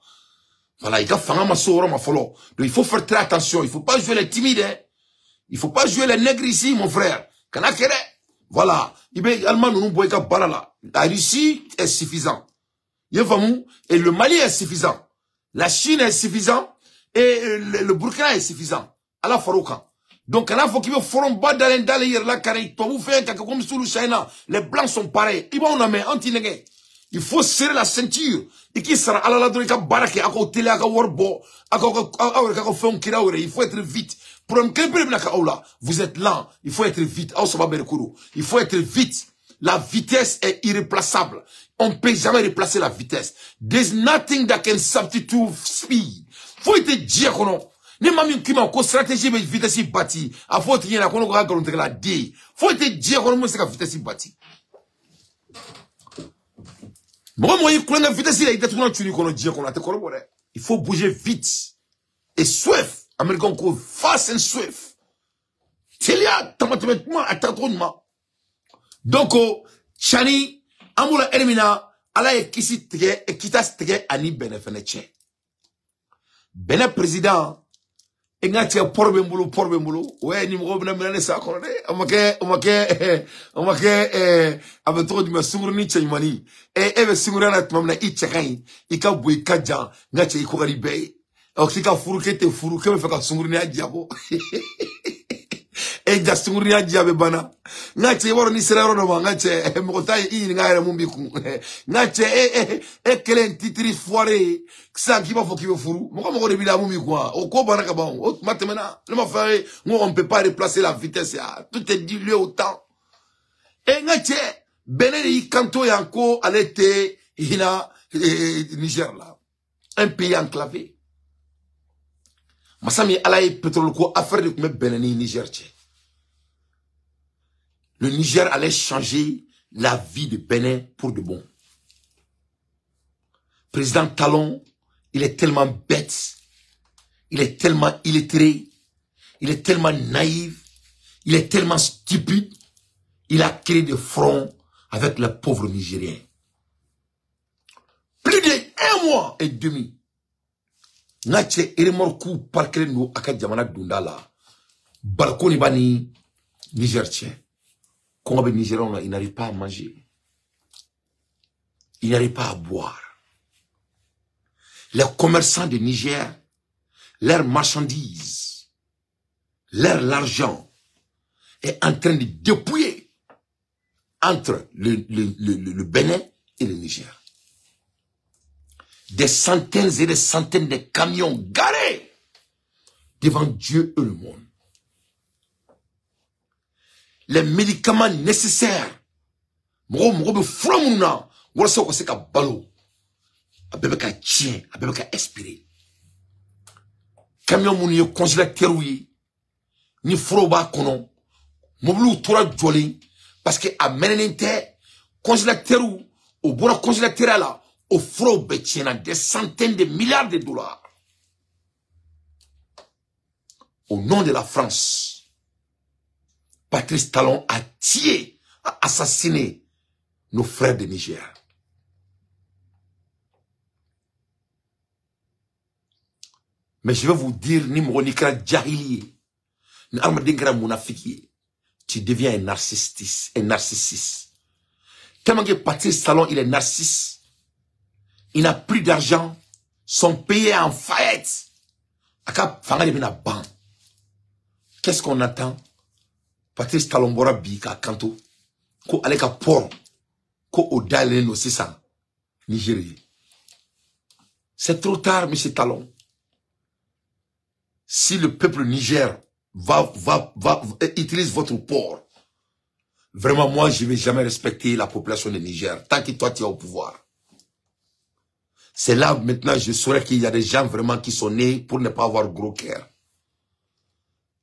Voilà, il a fait ma soeur, ma follow. Donc il faut faire très attention. Il faut pas jouer les timides, hein? Il faut pas jouer les nègres ici, mon frère. Voilà. Il veut allemand nous boire qu'à balala. La Russie est suffisant. Et le Mali est suffisant. La Chine est suffisant. Et le Burkina est suffisant. À la Farouka. Donc, là, il faut qu'il y ait forum bas dans les là, carré. Toi, vous faites comme sous le China. Les blancs sont pareils. Ils vont en mettre anti-négué. Il faut serrer la ceinture. Et qui sera à la droite, à baraque, à côté, à warbo, à il faut être vite. Pour un vous êtes lent. Il faut être vite. Il faut être vite. La vitesse est irréplaçable. On ne peut jamais replacer la vitesse. There's nothing that can substitute speed. Faut être dire qu'on a. Ni mami kima ko stratégie be vitesse bâti a faut tenir la kono ko galon te la di faut te dire ko mo se ka vitesse bâti bon moi il kono vitesse il était tout tu kono dire kono te kono bon il faut bouger vite et swift américain ko fast and swift telia automatiquement attendrement donc Tchani amula elimina ala e kisi tege e kitas tege ani benefeneche bene président Engatia porbe mbulu ouais ni mo bna mena sa ko de amake avec trop de sungurni chimani ebe sungurana tmamna ichakai ikabu ikaja ngache ikogari be oxika furukete furuke me faka sungurni ajabo ja sungurni ajabe bana ngache woro ni serero no ngache mokotai ini ngaire mumbiku ngache kelen titri foire ça qui va faut qu'il furu moko de bila mumbiku o ko bana ka ba o matemena le ma faire on peut pas replacer la vitesse tout est dilué au temps et ngache beneli kanto yanko alete ina Niger là un pays enclavé masami alay pétrole ko affaire de me beneni Niger tché. Le Niger allait changer la vie de Bénin pour de bon. Président Talon, il est tellement bête, il est tellement illettré, il est tellement naïf, il est tellement stupide, il a créé des fronts avec les pauvres Nigériens. Plus de 1 mois et demi. Nache Eremorku parkere no akadjamana dundala. Balkoni bani Niger tien. Quand les Nigériens, ils n'arrivent pas à manger. Ils n'arrivent pas à boire. Les commerçants de Niger, leurs marchandises, l'argent est en train de dépouiller entre le Bénin et le Niger. Des centaines et des centaines de camions garés devant Dieu et le monde. Les médicaments nécessaires. Moro flamuna. Wala so ko se ka balo. Abebe ka tien, abebe ka expirer. Camion moun yo congélateur yi. Ni froba kono. Moblu tora joli parce que a menenente congélateur au bona congélateur là au frobe tiena des centaines de milliards de dollars. Au nom de la France. Patrice Talon a tué, a assassiné nos frères de Niger. Mais je vais vous dire, Nimronikra Djahili, tu deviens un narcissiste. Tellement que Patrice Talon, il est narcisse. Il n'a plus d'argent. Son pays est en faillite. Qu'est-ce qu'on attend? Patrice Talon Bora Bika Kanto. Ko aleka port. Ko odale no c'est ça. Nigeria. C'est trop tard, monsieur Talon. Si le peuple Niger utilise votre port, vraiment, moi, je ne vais jamais respecter la population de Niger, tant que toi, tu es au pouvoir. C'est là, maintenant, je saurais qu'il y a des gens vraiment qui sont nés pour ne pas avoir gros cœur.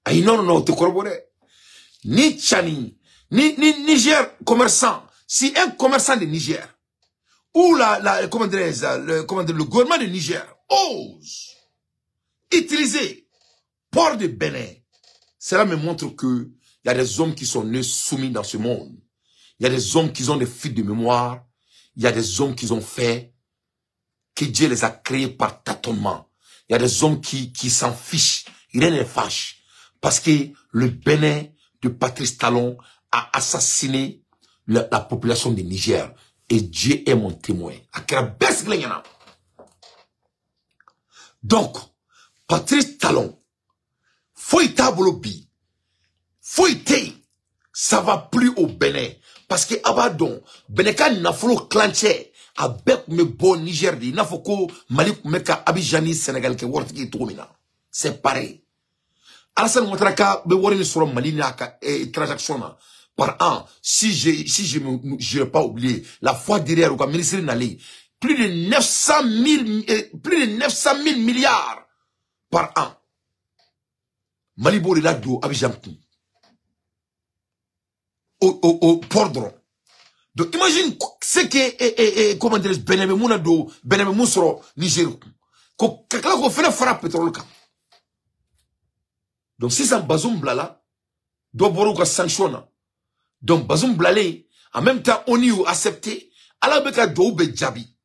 Aïe, non, non, te corroborer. Ni Tchani, ni Niger commerçant. Si un commerçant de Niger, ou le gouvernement de Niger ose utiliser port de Bénin, cela me montre que il y a des hommes qui sont nés soumis dans ce monde. Il y a des hommes qui ont des fuites de mémoire. Il y a des hommes qui ont fait que Dieu les a créés par tâtonnement. Il y a des hommes qui s'en fichent. Rien ne les fâche. Parce que le Bénin de Patrice Talon a assassiné la population du Niger. Et Dieu est mon témoin. Donc, Patrice Talon, Foïta Bolobi, Foïté, ça va plus au Bénin. Parce que Abadon, Beneka Nafolo clanché, avec mes bons Niger, Nafoko, Malik Meka, Abidjani, Sénégal, qui est Tromina. C'est pareil. Alassane Ouattara, Bewarine sur Mali, transaction par an. Si je n'ai pas oublié, la fois derrière, au ministre Nali, plus de 900 000 milliards par an. Malibo est là d'où Abidjan. Au Pordron. Donc imagine ce que comment dire Benememouna do Benememousro Niger. Kakala ko fait fara pétrole ka. Donc si ça Bazoum Blala do boru ka sanction. Donc Bazoum Blalé en même temps on y a accepté ala beka do be jabi.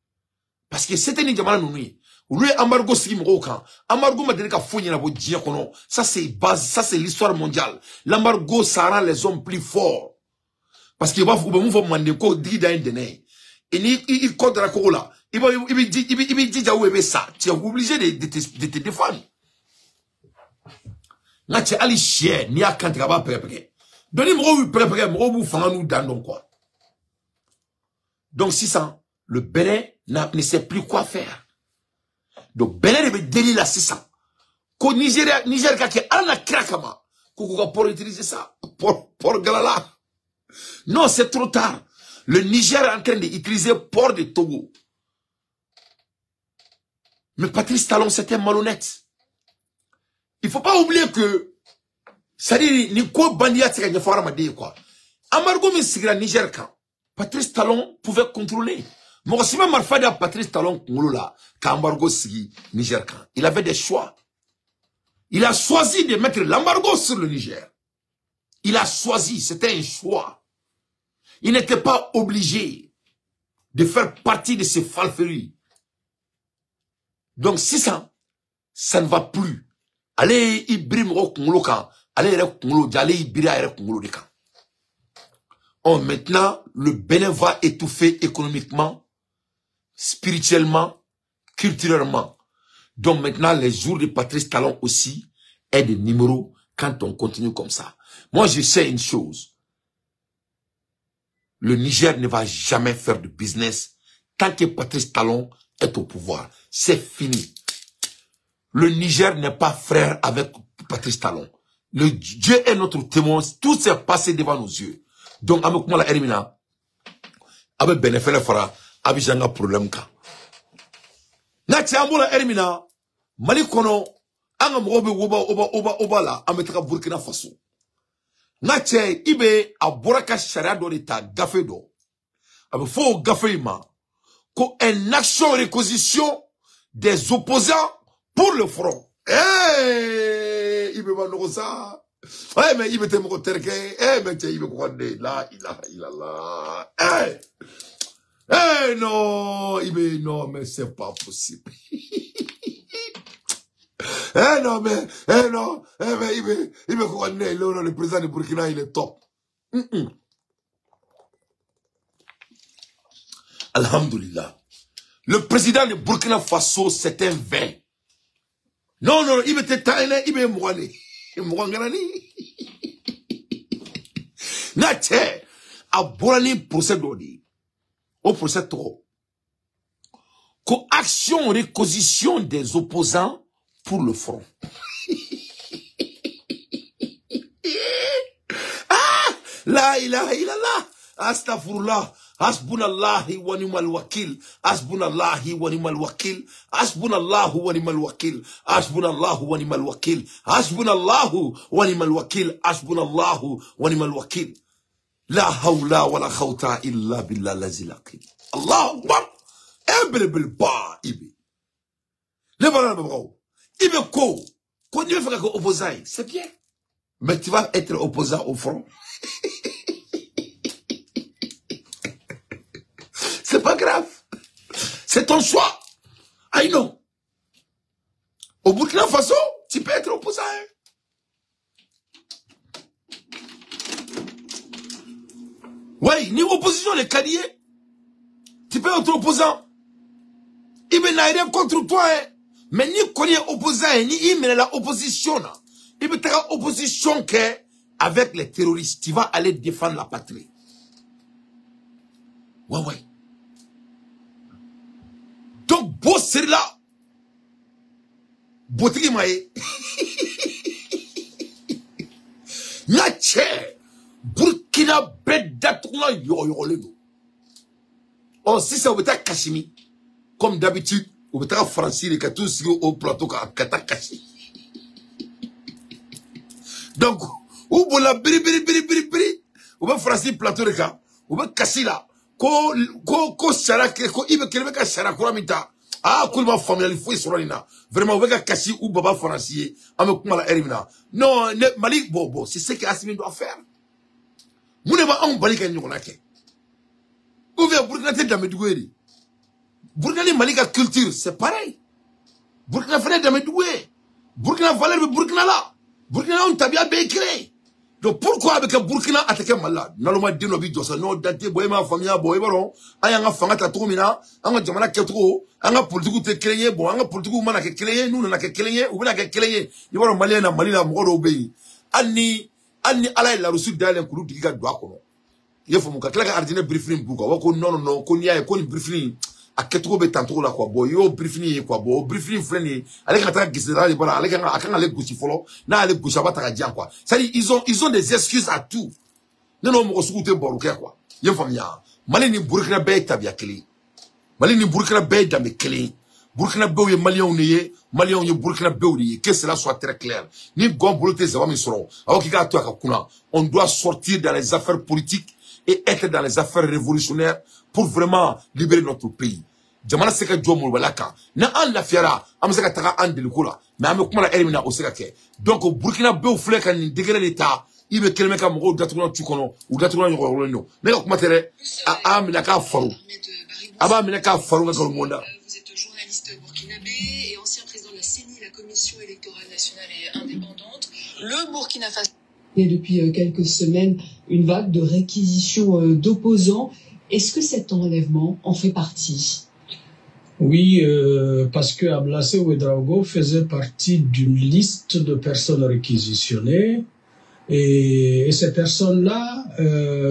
Parce que c'était ni jamana nouni. Lui embargo sigi mo kan. Embargo ma ka fougne na bo dia kono. Ça c'est base, ça c'est l'histoire mondiale. L'embargo ça rend les hommes plus forts. Parce qu'il va vous demander quoi dit dans et il compte la cola. Il dit ça. Tu es obligé de te défendre. Là tu es allé chier ni à quand tu vas préparer. Donnez-moi préparer moi vous faire nous dans quoi. Donc 600 le Bénin ne sait plus quoi faire. Donc Bénin devait délire la 600. Ko Niger qui est à la craquement. Pour utiliser ça pour galala. Non, c'est trop tard. Le Niger est en train d'utiliser le port de Togo. Mais Patrice Talon, c'était malhonnête. Il ne faut pas oublier que, ça dit, ni quoi bandia, c'est qu'il faut ramener quoi. Amargo me sigra Niger quand Patrice Talon pouvait contrôler. Mais aussi même Marfada Patrice Talon là, quand Amargo sigi Niger quand. Il avait des choix. Il a choisi de mettre l'embargo sur le Niger. Il a choisi, c'était un choix. Il n'était pas obligé de faire partie de ces falferues. Donc, si ça ne va plus. Allez, Ibrim au Congolo quand. Allez, Ibira au Congolo quand. Oh, maintenant, le Bénin va étouffer économiquement, spirituellement, culturellement. Donc, maintenant, les jours de Patrice Talon aussi est des numéros quand on continue comme ça. Moi, je sais une chose. Le Niger ne va jamais faire de business tant que Patrice Talon est au pouvoir. C'est fini. Le Niger n'est pas frère avec Patrice Talon. Le Dieu est notre témoin. Tout s'est passé devant nos yeux. Donc, avec moi, la Hermina, avec Benefele Fara, avec Janga problème ka. Nati ambola Hermina, Malikono, anga mwobe oba la, ametra Burkina Faso. Nache ibe aboraka sharia do ta gafe do. Abe fo gafe ma ko une action réquisition des opposants pour le front. Ibe manosa. Mais ibe te mo terke. Mais te ibe ko de la ilaha. Non, ibe non mais c'est pas possible. Non, mais, non, mais, il me connaît, le président de Burkina, il est top. Alhamdulillah. Le président de Burkina Faso, c'est un vain. Non, non, il était taillé, il est mouane. Naté, a borani procès d'odi. Au procès trop. Co action réquisition des opposants pour le front. Ah, la ilaha illallah. Astaghfirullah. Hasbunallahi wa ni'mal wakil. Hasbunallahi wa ni'mal wakil. Hasbunallahu wa ni'mal wakil. Hasbunallahu wa ni'mal wakil. Hasbunallahu wa ni'mal wakil. Hasbunallahu wa ni'mal wakil. La hawla wa la khawta illa billah lazil aqim. Allahu Akbar. Bil ba ibi. Le voilà le bro. Ibe ko. Quand tu veux faire opposant, c'est bien. Mais tu vas être opposant au front. C'est pas grave. C'est ton choix. I know. Au Burkina Faso, tu peux être opposant. Oui, ni opposition, les caddiers. Tu peux être opposant. Il n'a rien contre toi. Mais ni connaît opposant, ni il mène la opposition. Il peut être opposition avec les terroristes. Tu vas aller défendre la patrie. Ouais, ouais. Donc, beau c'est là. Botigi maye. Nache. Burkina Bedatouna yoyoleno. Oh, si ça vous être Kashimi. Comme d'habitude, vous êtes français, les tous au plateau kata Kashi. Donc, ou vous la biri, ou vous français plateau de cas, ou vous Kashi là. Ko sarake ko ibe kelebe ka sarakura mita ah kulma familial fo isorina vraiment wega kasi ou baba français ame kumala erimina non ne Mali bobo c'est ce que Assimi doit faire mune ba on balika nyona ke ou bien Burkina te damedoué Burkina Mali ka culture c'est pareil Burkina fane damedoué Burkina valeur Burkina là Burkina on tabia be créé. Donc pourquoi avec Burkina attaquer malade naloma dino bi dosa no dante boy ma famille boy baron ayanga fanga ta tomina anga jamana ketro anga politique te créer bon anga politique mana ke créer nous na ke créer ou na ke créer ni baron malien na mali la mo do be ani ala la reçu dalen kulu diga do akono yefo muka kala ka ardine briefing buka wako non ko niya ko ni briefing a ketro be tantoko la quoi boy yo briefing quoi bo briefing freni ale ka ta gisera li bara ale ka akanga le gusi folo na ale gusa ba ta dia quoi ça dit ils ont des excuses à tout non mo ko sukuté boruke quoi yefo miya mali ni Burkina be tabia kli mali ni Burkina be dambe kli Burkina be ye malien ye Burkina be uri que cela soit très clair ni gon boloté zawami soro awaki ka to ka kuna on doit sortir dans les affaires politiques et être dans les affaires révolutionnaires pour vraiment libérer notre pays. Jamana seka jomo walaka na an la fiera am seka taka an de lukula mais am kuma la elimina o seka ke donc Burkina be fle kan degré l'état ibe kelme ka mo datuna tukono ou datuna yoro mais kuma tere a mina ka faru aba mina ka faru ka monde. Vous êtes journaliste burkinabé et ancien président de la CENI, la Commission électorale nationale et indépendante. Le Burkina Faso. Et depuis quelques semaines, une vague de réquisitions d'opposants. Est-ce que cet enlèvement en fait partie? Oui, parce que Ablassé Ouedraogo faisait partie d'une liste de personnes réquisitionnées. Et ces personnes-là,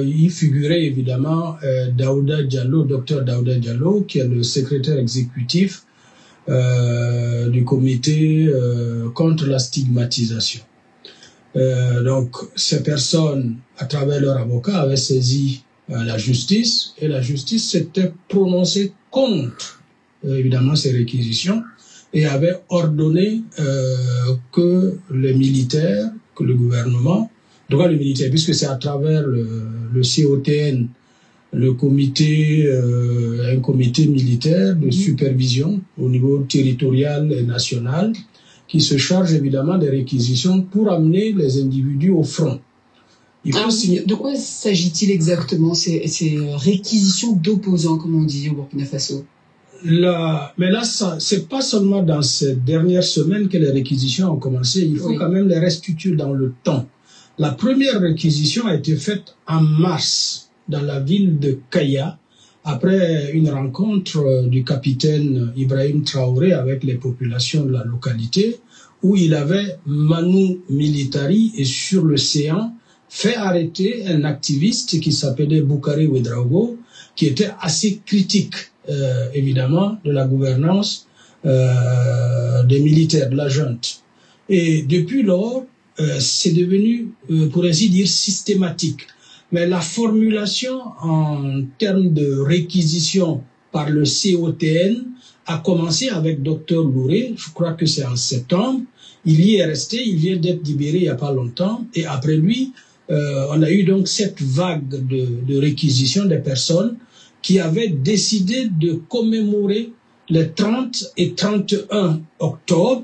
y figurait évidemment Daouda Diallo, docteur Daouda Diallo, qui est le secrétaire exécutif du comité contre la stigmatisation. Donc, ces personnes, à travers leur avocat, avaient saisi la justice, et la justice s'était prononcée contre, évidemment, ces réquisitions, et avait ordonné que les militaires, que le gouvernement, donc les militaires, puisque c'est à travers le COTN, le comité, un comité militaire de supervision au niveau territorial et national, qui se charge évidemment des réquisitions pour amener les individus au front. Alors, de quoi s'agit-il exactement, ces réquisitions d'opposants, comme on dit au Burkina Faso? Mais là, c'est pas seulement dans ces dernières semaines que les réquisitions ont commencé, il faut quand même les restituer dans le temps. La première réquisition a été faite en mars, dans la ville de Kaya, après une rencontre du capitaine Ibrahim Traoré avec les populations de la localité, où il avait manu militari et sur l'océan fait arrêter un activiste qui s'appelait Boukari Ouedraogo, qui était assez critique, évidemment, de la gouvernance des militaires, de la junte. Et depuis lors, c'est devenu, pour ainsi dire, systématique. Mais la formulation en termes de réquisition par le COTN a commencé avec Dr Louré, je crois que c'est en septembre. Il y est resté, il vient d'être libéré il n'y a pas longtemps. Et après lui, on a eu donc cette vague de réquisition des personnes qui avaient décidé de commémorer les 30 et 31 octobre,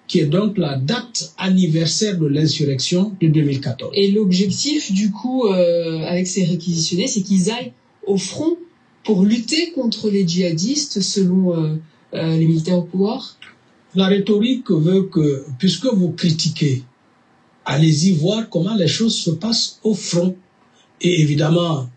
qui est donc la date anniversaire de l'insurrection de 2014. Et l'objectif, du coup, avec ces réquisitionnés, c'est qu'ils aillent au front pour lutter contre les djihadistes, selon les militaires au pouvoir? La rhétorique veut que, puisque vous critiquez, allez-y voir comment les choses se passent au front. Et évidemment,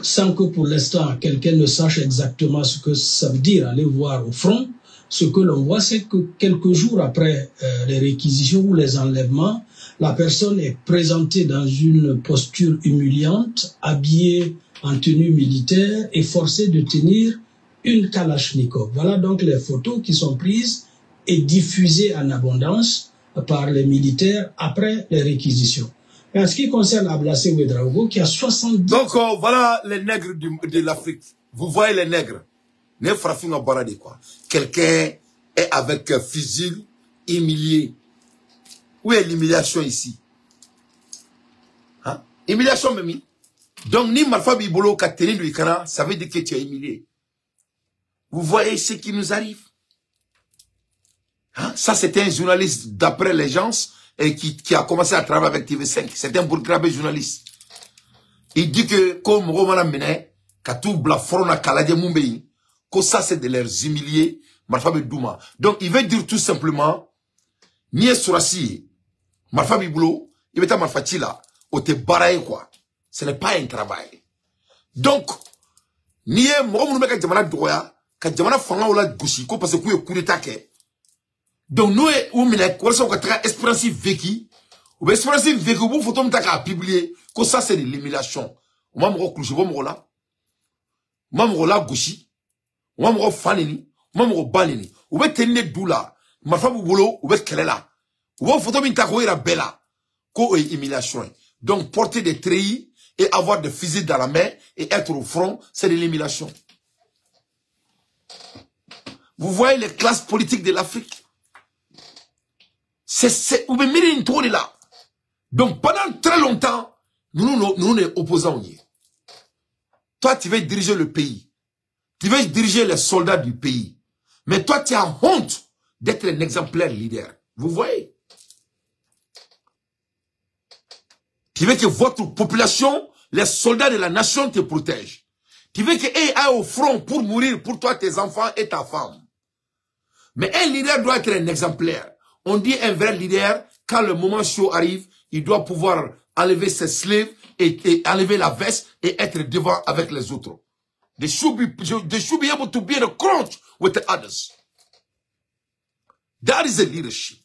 sans que pour l'instant quelqu'un ne sache exactement ce que ça veut dire aller voir au front, ce que l'on voit, c'est que quelques jours après les réquisitions ou les enlèvements, la personne est présentée dans une posture humiliante, habillée en tenue militaire et forcée de tenir une Kalachnikov. Voilà donc les photos qui sont prises et diffusées en abondance par les militaires après les réquisitions. Et en ce qui concerne Ablassé Ouedraogo, qui a 70... Donc voilà les nègres de l'Afrique. Vous voyez les nègres. Ne frappez pas barade quoi. Quelqu'un est avec un fusil humilié. Où est l'humiliation ici? Hein? Humiliation même. Donc ni Malfa Bibolo Catherine Luikana, ça veut dire que tu es humilié. Vous voyez ce qui nous arrive? Hein? Ça c'était un journaliste d'après les gens et qui a commencé à travailler avec TV5. C'est un bourgabé journaliste. Il dit que comme Romana Mene, Katou Blafrona Kaladje Mumbei, que ça c'est de les humilier, Malfa Douma. Donc il veut dire tout simplement, Nié Sourassi, Malfa Bibolo, il veut dire Malfa Chila, ou te baraye quoi. Ce n'est pas un travail. Donc, Nié Moumoume Kadjamana Doya, Kadjamana Fanga Ola Gouchi, parce que coup d'état ke. Donc nous, ou mine, quoi ça on a espérance vécu, ou espérance vécu, vous faut m'taka publier, que ça c'est de l'humiliation. Ou même recoucher, ou même rola Gouchi. Ou même fanini, ou même banini. Ou bien tenir doula, ma femme boulot, ou bien kelela. Ou bien photo m'tako ira bella, ko humiliation. Donc porter des treillis et avoir des fusils dans la main et être au front, c'est de l'humiliation. Vous voyez les classes politiques de l'Afrique. C'est où une tour là. Donc pendant très longtemps, nous sommes opposants. Toi, tu veux diriger le pays. Tu veux diriger les soldats du pays. Mais toi, tu as honte d'être un exemplaire leader. Vous voyez? Tu veux que votre population, les soldats de la nation te protègent. Tu veux qu'ils aillent au front pour mourir pour toi, tes enfants et ta femme. Mais un leader doit être un exemplaire. On dit un vrai leader, quand le moment chaud arrive, il doit pouvoir enlever ses sleeves et enlever la veste et être devant avec les autres. They should be able to be in a crunch with the others. That is a leadership.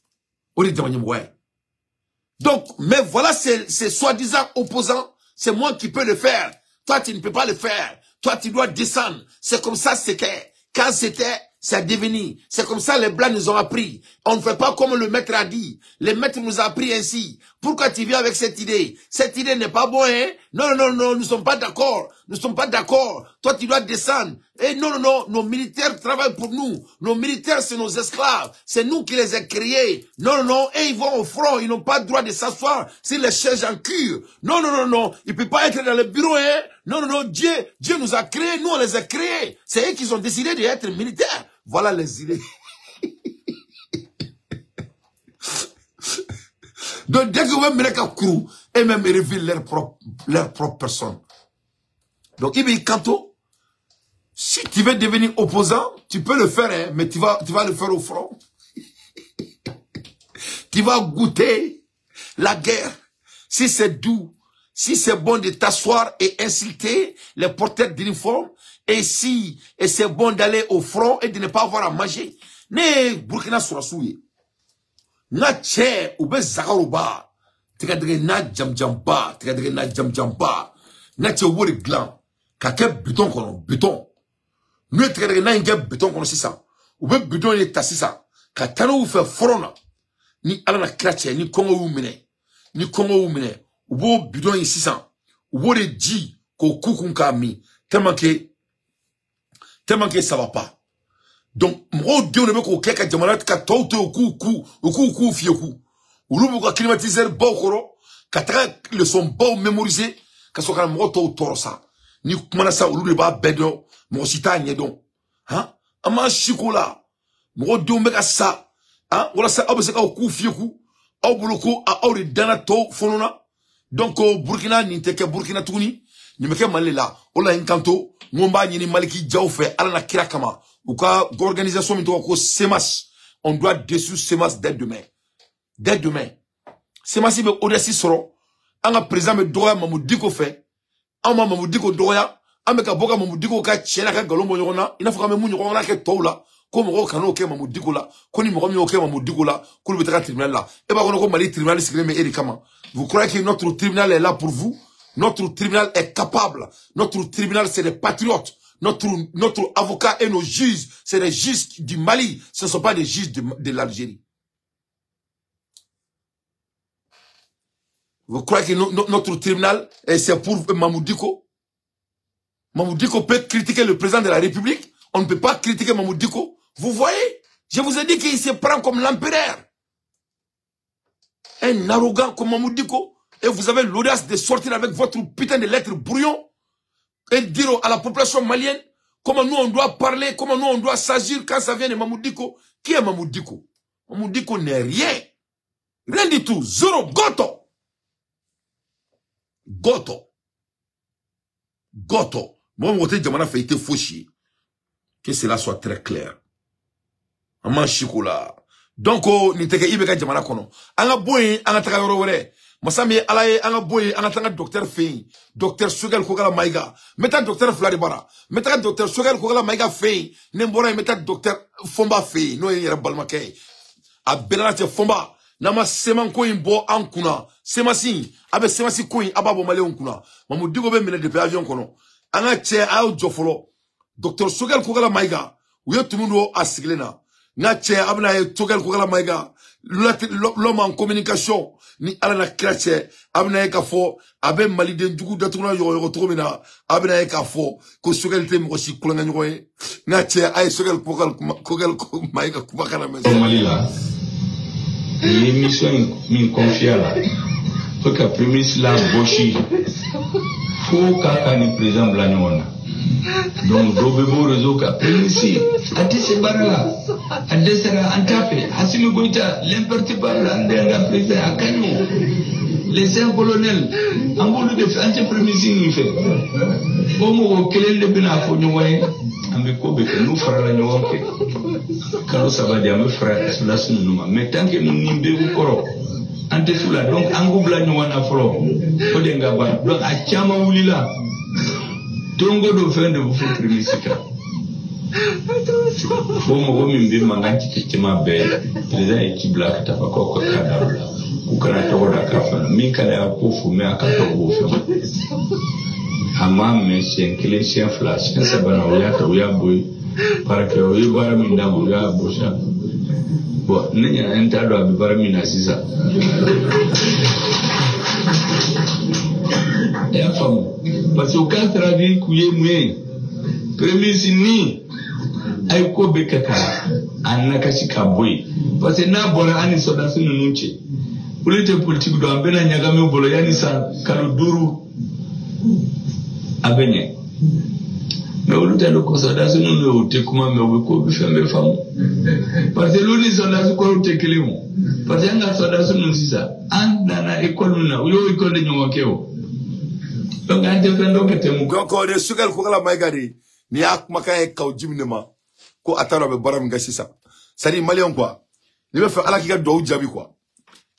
Donc, mais voilà ces soi-disant opposants, c'est moi qui peux le faire. Toi, tu ne peux pas le faire. Toi, tu dois descendre. C'est comme ça c'était. Quand c'était, c'est devenu. C'est comme ça les Blancs nous ont appris. On ne fait pas comme le maître a dit. Le maître nous a appris ainsi. Pourquoi tu viens avec cette idée? Cette idée n'est pas bonne, hein? Non, non, non, nous ne sommes pas d'accord. Nous ne sommes pas d'accord. Toi, tu dois descendre. Et non, non, non, nos militaires travaillent pour nous. Nos militaires, c'est nos esclaves. C'est nous qui les avons créés. Non, non, non, et ils vont au front. Ils n'ont pas le droit de s'asseoir sur les chaises en cuir. Non, non, non, non. Ils ne peuvent pas être dans le bureau, hein? Non, non, non, Dieu nous a créés. Nous, on les a créés. C'est eux qui ont décidé d'être militaires. Voilà les idées. Donc, dès que vous même les crew, et même ils révèlent leur propre personne. Donc, Ibi Kanto, si tu veux devenir opposant, tu peux le faire, hein, mais tu vas le faire au front. Tu vas goûter la guerre. Si c'est doux, si c'est bon de t'asseoir et insulter les porteurs d'uniforme, et c'est bon d'aller au front et de ne pas avoir à manger. Ne Burkina Sourasouye. Na tche ou be zakaruba. Tika dege na jamjamba. Tika dege na jamjamba. Na tche wori glan. Kake buton kono. Buton. Nous tika dege na inge buton kono sisa. Ou be buton ye ta sisa. Katano ou fe frona. Ni ala na krache. Ni kongo ou mine. Ni kongo ou mine. Ou bo buton ye sisa. Ou bo de ji. Ko kukunka mi. Tellement que ça va pas. Donc, moi, Dieu ne veut qu'au keka jamana ka tote au coup fieku. Ou l'ou ka climatiser bokoro, ka taka le son bon mémorisé, ka soka mo to torosa. Ni kumana sa ou l'ou ba bedo, mo sita nyedon. Hein? Ama chikola. Mo Dieu me ka sa. Hein? Wala sa obese ka au coup fieku. Au buloko a au dana to fonona. Donc au Burkina ni teke Burkina tuni, ni meke malela. Ola encanto. Ngomba ni maliki jaoufe ala na kira kama ou ka organisation mi to ko semas on doit dessus semas dès demain semas be odesi soro anga président me doya mamudiko fait ama mamudiko doya ameka boka mamudiko ka chela ka galombo yona ina fuka me munyo ona ke toula ko mo ka no ke mamudiko la ko ni mo mi o ke mamudiko la ko le betaka tribunal la e ba kono ko mali tribunal sikre me eri kama vous croyez que notre tribunal est là pour vous? Notre tribunal est capable. Notre tribunal, c'est des patriotes. Notre avocat et nos juges, c'est des juges du Mali. Ce ne sont pas des juges de l'Algérie. Vous croyez que notre tribunal, c'est pour Mamoudiko? Mamoudiko peut critiquer le président de la République. On ne peut pas critiquer Mamoudiko. Vous voyez? Je vous ai dit qu'il se prend comme l'empereur. Un arrogant comme Mamoudiko. Et vous avez l'audace de sortir avec votre putain de lettres brouillon et dire à la population malienne comment nous on doit parler, comment nous on doit s'agir quand ça vient de Mamoudiko. Qui est Mamoudiko? Mamoudiko n'est rien. Rien du tout. Zéro. Goto. Goto. Goto. Moi, mon Djamana fait été fauché. Que cela soit très clair. Aman Chikola. Donc, ni teke ibeka Djamana kono. Anga boy, anga taka yorowere. Masami alaye anga boy anga tanga docteur Fei docteur Sugal Kokala Maiga meta docteur Fladibara meta docteur Sugal Kokala Maiga Fei nembora meta docteur Fomba Fei no yera balmakay a benate Fomba nama seman ko imbo ankuna semasi abe semasi ko ababo male onkuna mamu digo be mena de avion kono anga che aw jofolo docteur Sugal Kokala Maiga uyo tumundo asiglena na che abna Sugal Kokala Maiga l'homme en communication ni ala na krache abna ka fo abe mali de dugu datuna yo tromina abna ka fo ko sugal te mo si kulanga ngoy na che ay sugal kokal mai ka kubakana mes Mali là l'émission min confia là faut que premier la boshi faut ka ni président blanyona donc dobebo réseau ka premier ati se barla adesera antape asimi goita l'imperturbable ndenga président akanyo les colonels ambulu de anti premier ni fait bomo kelel de bina fo nyoy ambe ko be nous farala nyoke kalo sabadi am frère cela sunuma mais tant que nous nimbe ko koro ante sula donc angubla nyona folo ko denga ba donc a chama wulila tongo do fende bu fu primisika bomo bomi mbi manganti kitima be président équipe la kata ko kadabla ku kana to da kafa min kana ya kofu me akato bo fe ama me senkele sen flash en sabana o ya to ya boy para que o ibara min da mo ya bosha bo nenya enta do abara min asisa ya fam parce que quand travailler couiller moué prémise ni ay ko be kaka annaka sika boy parce que na bora ani soda sunu nunche politique do ambena nyagame bolo yani sa kalo duru abenye mais au lieu de ko soda sunu no te kuma me we ko bi fembe fam parce que l'uni soda ko te kelimo parce que nga soda sunu sisa anda na école na yo école de nyokeo donc ante prendo que temu donc de sugal ko kala maigari ni ak makay kaw jimnema ko ataro be baram ga sisa sari malion quoi il veut faire ala ki ga do jabi quoi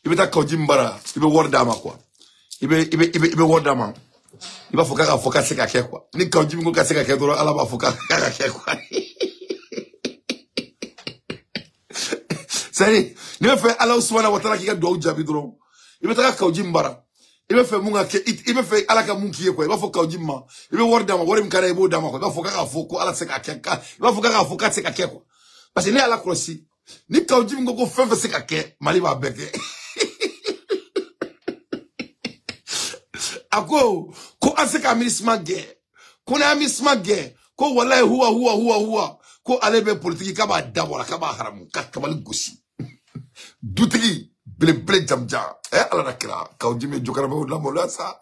il veut ta kaw jimbara il veut worda ma quoi il be wodama. Il va faut casser ka quoi. Ni Kaoujim ko casser ka do ala ba faut ka quoi. C'est ne me fait Allah subhanahu wa ta'ala ki ga do jabi dro. Il be ta Kaoujim bara. Il me fait munga ke il me fait ala ka munki quoi. Il va faut Kaoujim ma. Il be wordama worim kara ibo dama quoi. Il va faut ko ala se ka il va faut casser ka quoi. Parce que ni ala krosi. Ni Kaoujim ko fait se ka mali ba beke. Ako ko aseka amisma ge ko na amisma ge ko wallahi huwa ko alebe politique ka ba dabola ka ba haramu ka kabal gosi dutigi ble jamja ala nakira Kaoujim jokara ba la mola sa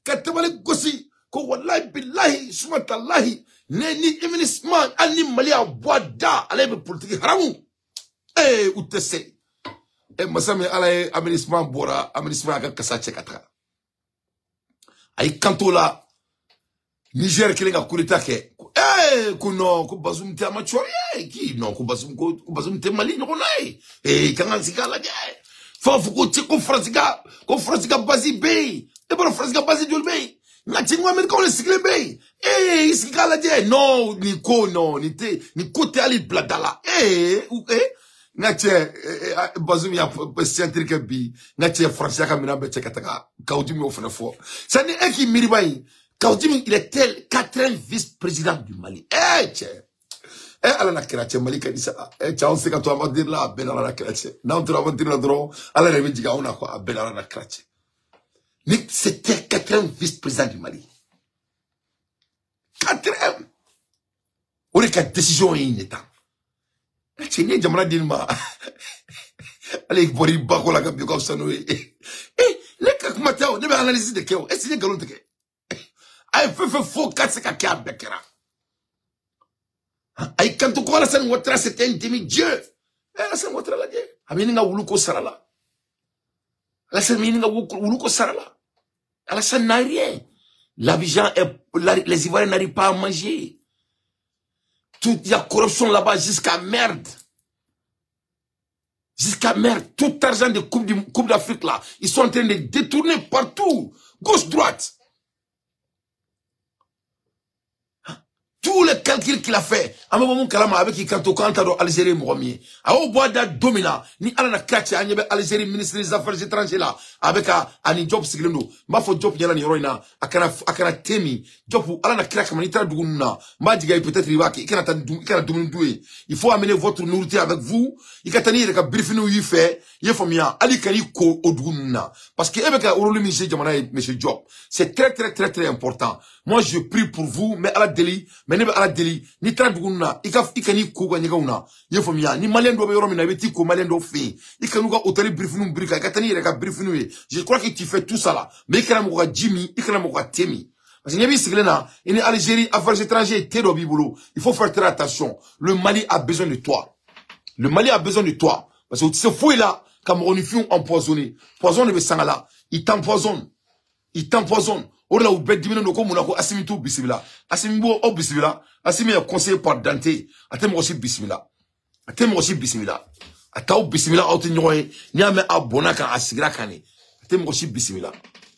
ka tabal gosi ko wallahi billahi subhanallahi ni eminisman ani mali abwada alebe politique haramu. Eh, ou te se. Eh, masame alaye amenisman bora, amenisman aga kasache katra. Ay kanto la, Niger kelenga kurita ke. Eh, kuno, kubazum te amachori, ki, non, kubazum te mali, non, eh, kangan sika la ge. Fuko te ko fransiga bazi be. E bro fransiga bazi dul be. Na chingwa amerika ole sikle be. Eh, sika la ge. Non, ni ko te ali bladala. Ngache bazum ya centrique bi ngache français ka mina be chekataka Kaoujim au fenefo ça n'est un qui miribai Kaoujim il est tel 4e vice-président du Mali ala na kirache Mali ka disa on se ka to va dire là ben ala na kirache na on te va dire là dro ala rebe diga ona quoi ben ala na kirache mais c'était 4e vice-président du Mali 4e on est qu'à décision inétable. C'est une jamana d'ilma. Allez, bori bako la gabi comme ça nous. Les kakmatao, ne va analyser de keo. Est-ce que galon de ke? Ay faux 4 ka bekera. Ay kanto ko la san watra c'est un demi-dieu. La san watra la dieu. Amini nga wuluko sarala. La san mini nga wuluko sarala. La san n'a rien. L'Abidjan les Ivoiriens n'arrivent pas à manger. Il y a corruption là-bas jusqu'à merde. Jusqu'à merde. Tout argent de Coupe d'Afrique là, ils sont en train de détourner partout. Gauche-droite. Tous les calculs qu'il a fait, avec Algérie, domina, ni alana kache, Algérie, ministre des Affaires étrangères là, avec un job siglendo, ma fo job yana ni roina, akana temi, job alana crack manitra duguna, ma diga peut-être rivaki, ikana doué. Il faut amener votre nourriture avec vous, ikatani reka briefing ou fait, yefomia, ali kani ko oduguna. Parce que avec Orolu monsieur Job, c'est très important. Moi je prie pour vous, mais à la délit, mais ne à la délit, ni traduguna, ikani ko ganyegauna, yefomia, ni malien do yoromina, beti ko malien do fi, ikanuga hôtel briefing brika, ikatani reka briefing. Je crois que tu fais tout ça là, mais ikana moka Jimmy, ikana moka Temi. Parce que il y a Algérie, affaires étrangères, il faut faire très attention. Le Mali a besoin de toi. Le Mali a besoin de toi. Parce que ce fouet là, Camerounifien empoisonné. Poisonne le sang là. Il t'empoisonne. Il t'empoisonne. Or là, où bête diminu no ko munako asimi tout bismillah. Asimi bo o bismillah. Asimi est conseillé par Dante. Atem aussi bismillah. Atem aussi bismillah. Atao bismillah auti nyoy. Ni ame abona kan asigra kane. Atem aussi bismillah.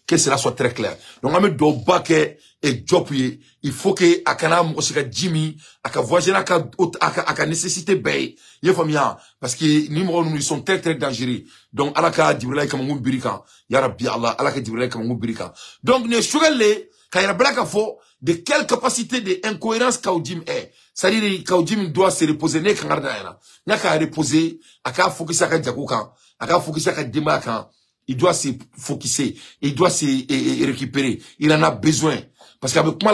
Que cela soit très clair. Donc, on do bake et job il faut que akana mosika Jimmy aka voyager aka nécessité bay yefamia parce que nous sont très dangereux. Donc alaka dibrila comme ngum birika ya rabbi Allah alaka dibrila comme ngum birika. Donc ne chugale kayra blaka fo de quelle capacité de incohérence Kaoujim est. C'est-à-dire Kaoujim doit se reposer ne kangarda yana. Naka reposer aka focus aka jakuka aka focus aka demaka. Il doit se focuser, il doit se récupérer. Il en a besoin. Parce qu'avec moi,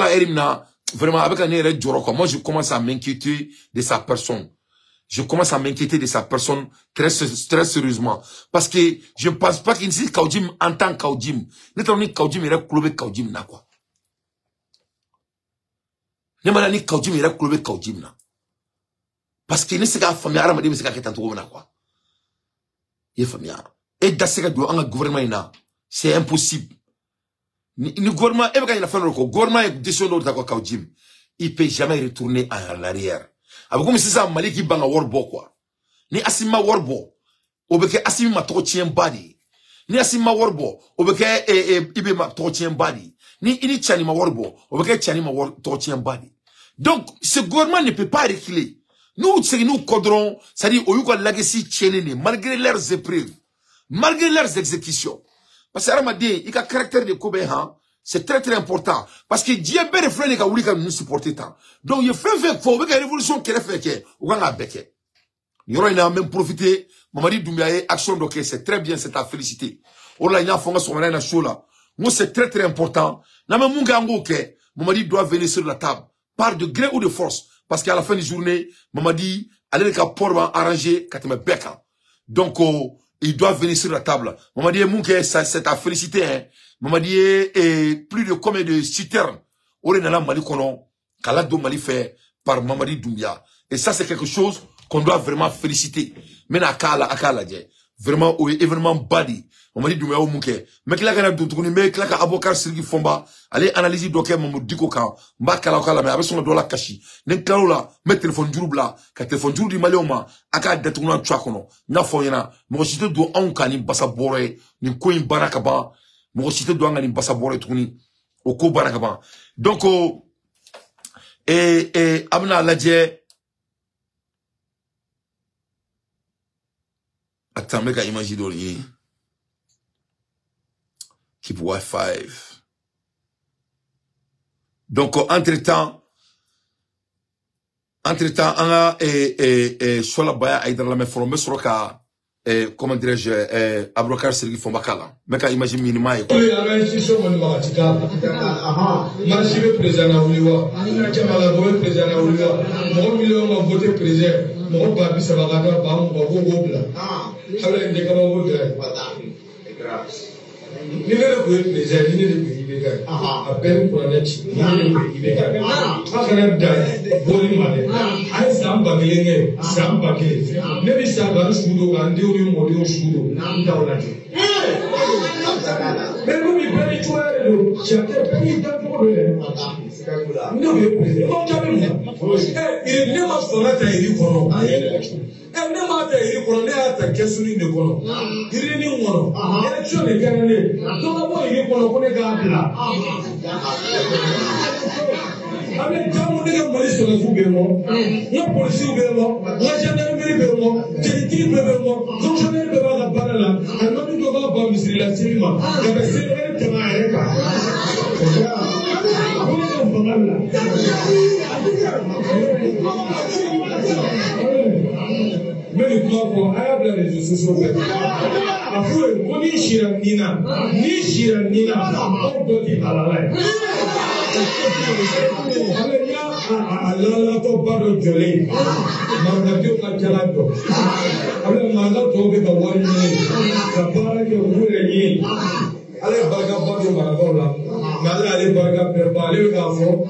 vraiment, avec un Djoroko, moi, je commence à m'inquiéter de sa personne. Je commence à m'inquiéter de sa personne très sérieusement. Parce que je ne pense pas qu'il y Kaoujim en tant que Kaoujim. N'est-ce pas Kaoujim, il a cloué Kaoujim, na quoi. N'est-ce pas Kaoujim, il a cloué Kaoujim, na. Parce que n'est-ce pas famille arabe, n'est-ce pas qu'il y a un quoi. Il est famille arabe. Et dans le gouvernement, c'est impossible. Le gouvernement, le gouvernement est décision de Kaoujim. Il ne peut jamais retourner en arrière. Avec comme si ça, Mali qui bang à Warbo, quoi. Ni asima warbo. Obeke asimi ma toko badi. Ni asima warbo. Obeke ibe ma toko badi. Ni ini chani ma warbo. Obeke chani ma toko badi. Donc, ce gouvernement ne peut pas reculer. Nous, c'est nous codrons, c'est-à-dire, au Yuka legacy tiennent, malgré leurs épreuves, malgré leurs exécutions. Parce que, Ramadi, il y a un caractère de Kobehan, c'est très très important. Parce que Dieu a bien fait que nous supporter tant. Donc, il faut faire une révolution qui est faite, ou qu'on a béqué. Il y a même profité, Mamadi Doumbia, action d'ok, c'est très bien, c'est à féliciter. Oh là, il y a un son là, show là. Moi, c'est très très important. N'a même munga ngo ke, Mamadi doit venir sur la table, par de gré ou de force. Parce qu'à la fin de la journée, Mamadi, allez le pour arranger, quand il beka. Donc, il doit venir sur la table. Mamadi, munga, c'est à féliciter, hein. Mamadi est plus de combien de citernes. Ore nala Mali kono, kalado Mali fait par Mamadi Doumbia. Et ça, c'est quelque chose qu'on doit vraiment féliciter. Mais akala dje. Vraiment, au événement badi. Mamadi Doumbia au mouke. Mais qu'il a gagné de tout, mais qu'il a Abokar Sirgi Fomba, allez analyser doke Mamadou Diko kan, mba kala, mais avec son dola kashi. Nen kalo la, met téléphone jour bla, ka téléphone jour di Malioma, aka détourner tchakono. Na foyena, mo chité do ankani basa boré, ni koin barakaba, mo chité do angani basa boré tourni, au ko barakaba. Donc, amna ladje, attends, mec, imagine d'olier. Keep Wi-Fi. Donc, entre-temps, on a, sur la baya, aïda la même forme, sur le comment dirais-je, Abokar Sirgi Fombakala. Mais quand imagine minima, oui, à l'institution, on va le président à Ouliwa, le président à Ouliwa, mon million a voté président, mon papi, ça va regarder par mon groupe là. Avec des camarades, c'est grave. Ni le président, ni le pays, à peine pour un être, ni le pays, pas qu'un da, boli malé, à Samba Gélé, Samba Gélé, ne dis pas dans le choudo, quand Dieu lui m'a dit au choudo, dans la vie. Mais nous, il peut y jouer, chacun pays dans le monde. Non, le président, non, jamais. Il n'est pas sur la taille du coron. Elle n'a pas été couronnée à ta question de coron. Il est né au monde. L'élection est gagnée. Donc, d'abord, il est pour le gars là. Avec tant de police sur le football, la police au bémol, la gendarmerie bémol, Télé bémol, fonctionnaire de la banane, un homme de la banque, c'est la cinéma. Il y avait c'est vrai que mais le plan pour les réseaux sociaux. Après, on est Chiranina, ni Chiranina, on doit dire à la lèvre. Allah pas de gueuler. Mandatio Kajalado. Alors, Mandato de Kawani, ça parle que vous voulez. Allez, Bagabado Marabola, Mala, allez, Bagabado, allez, Gafo.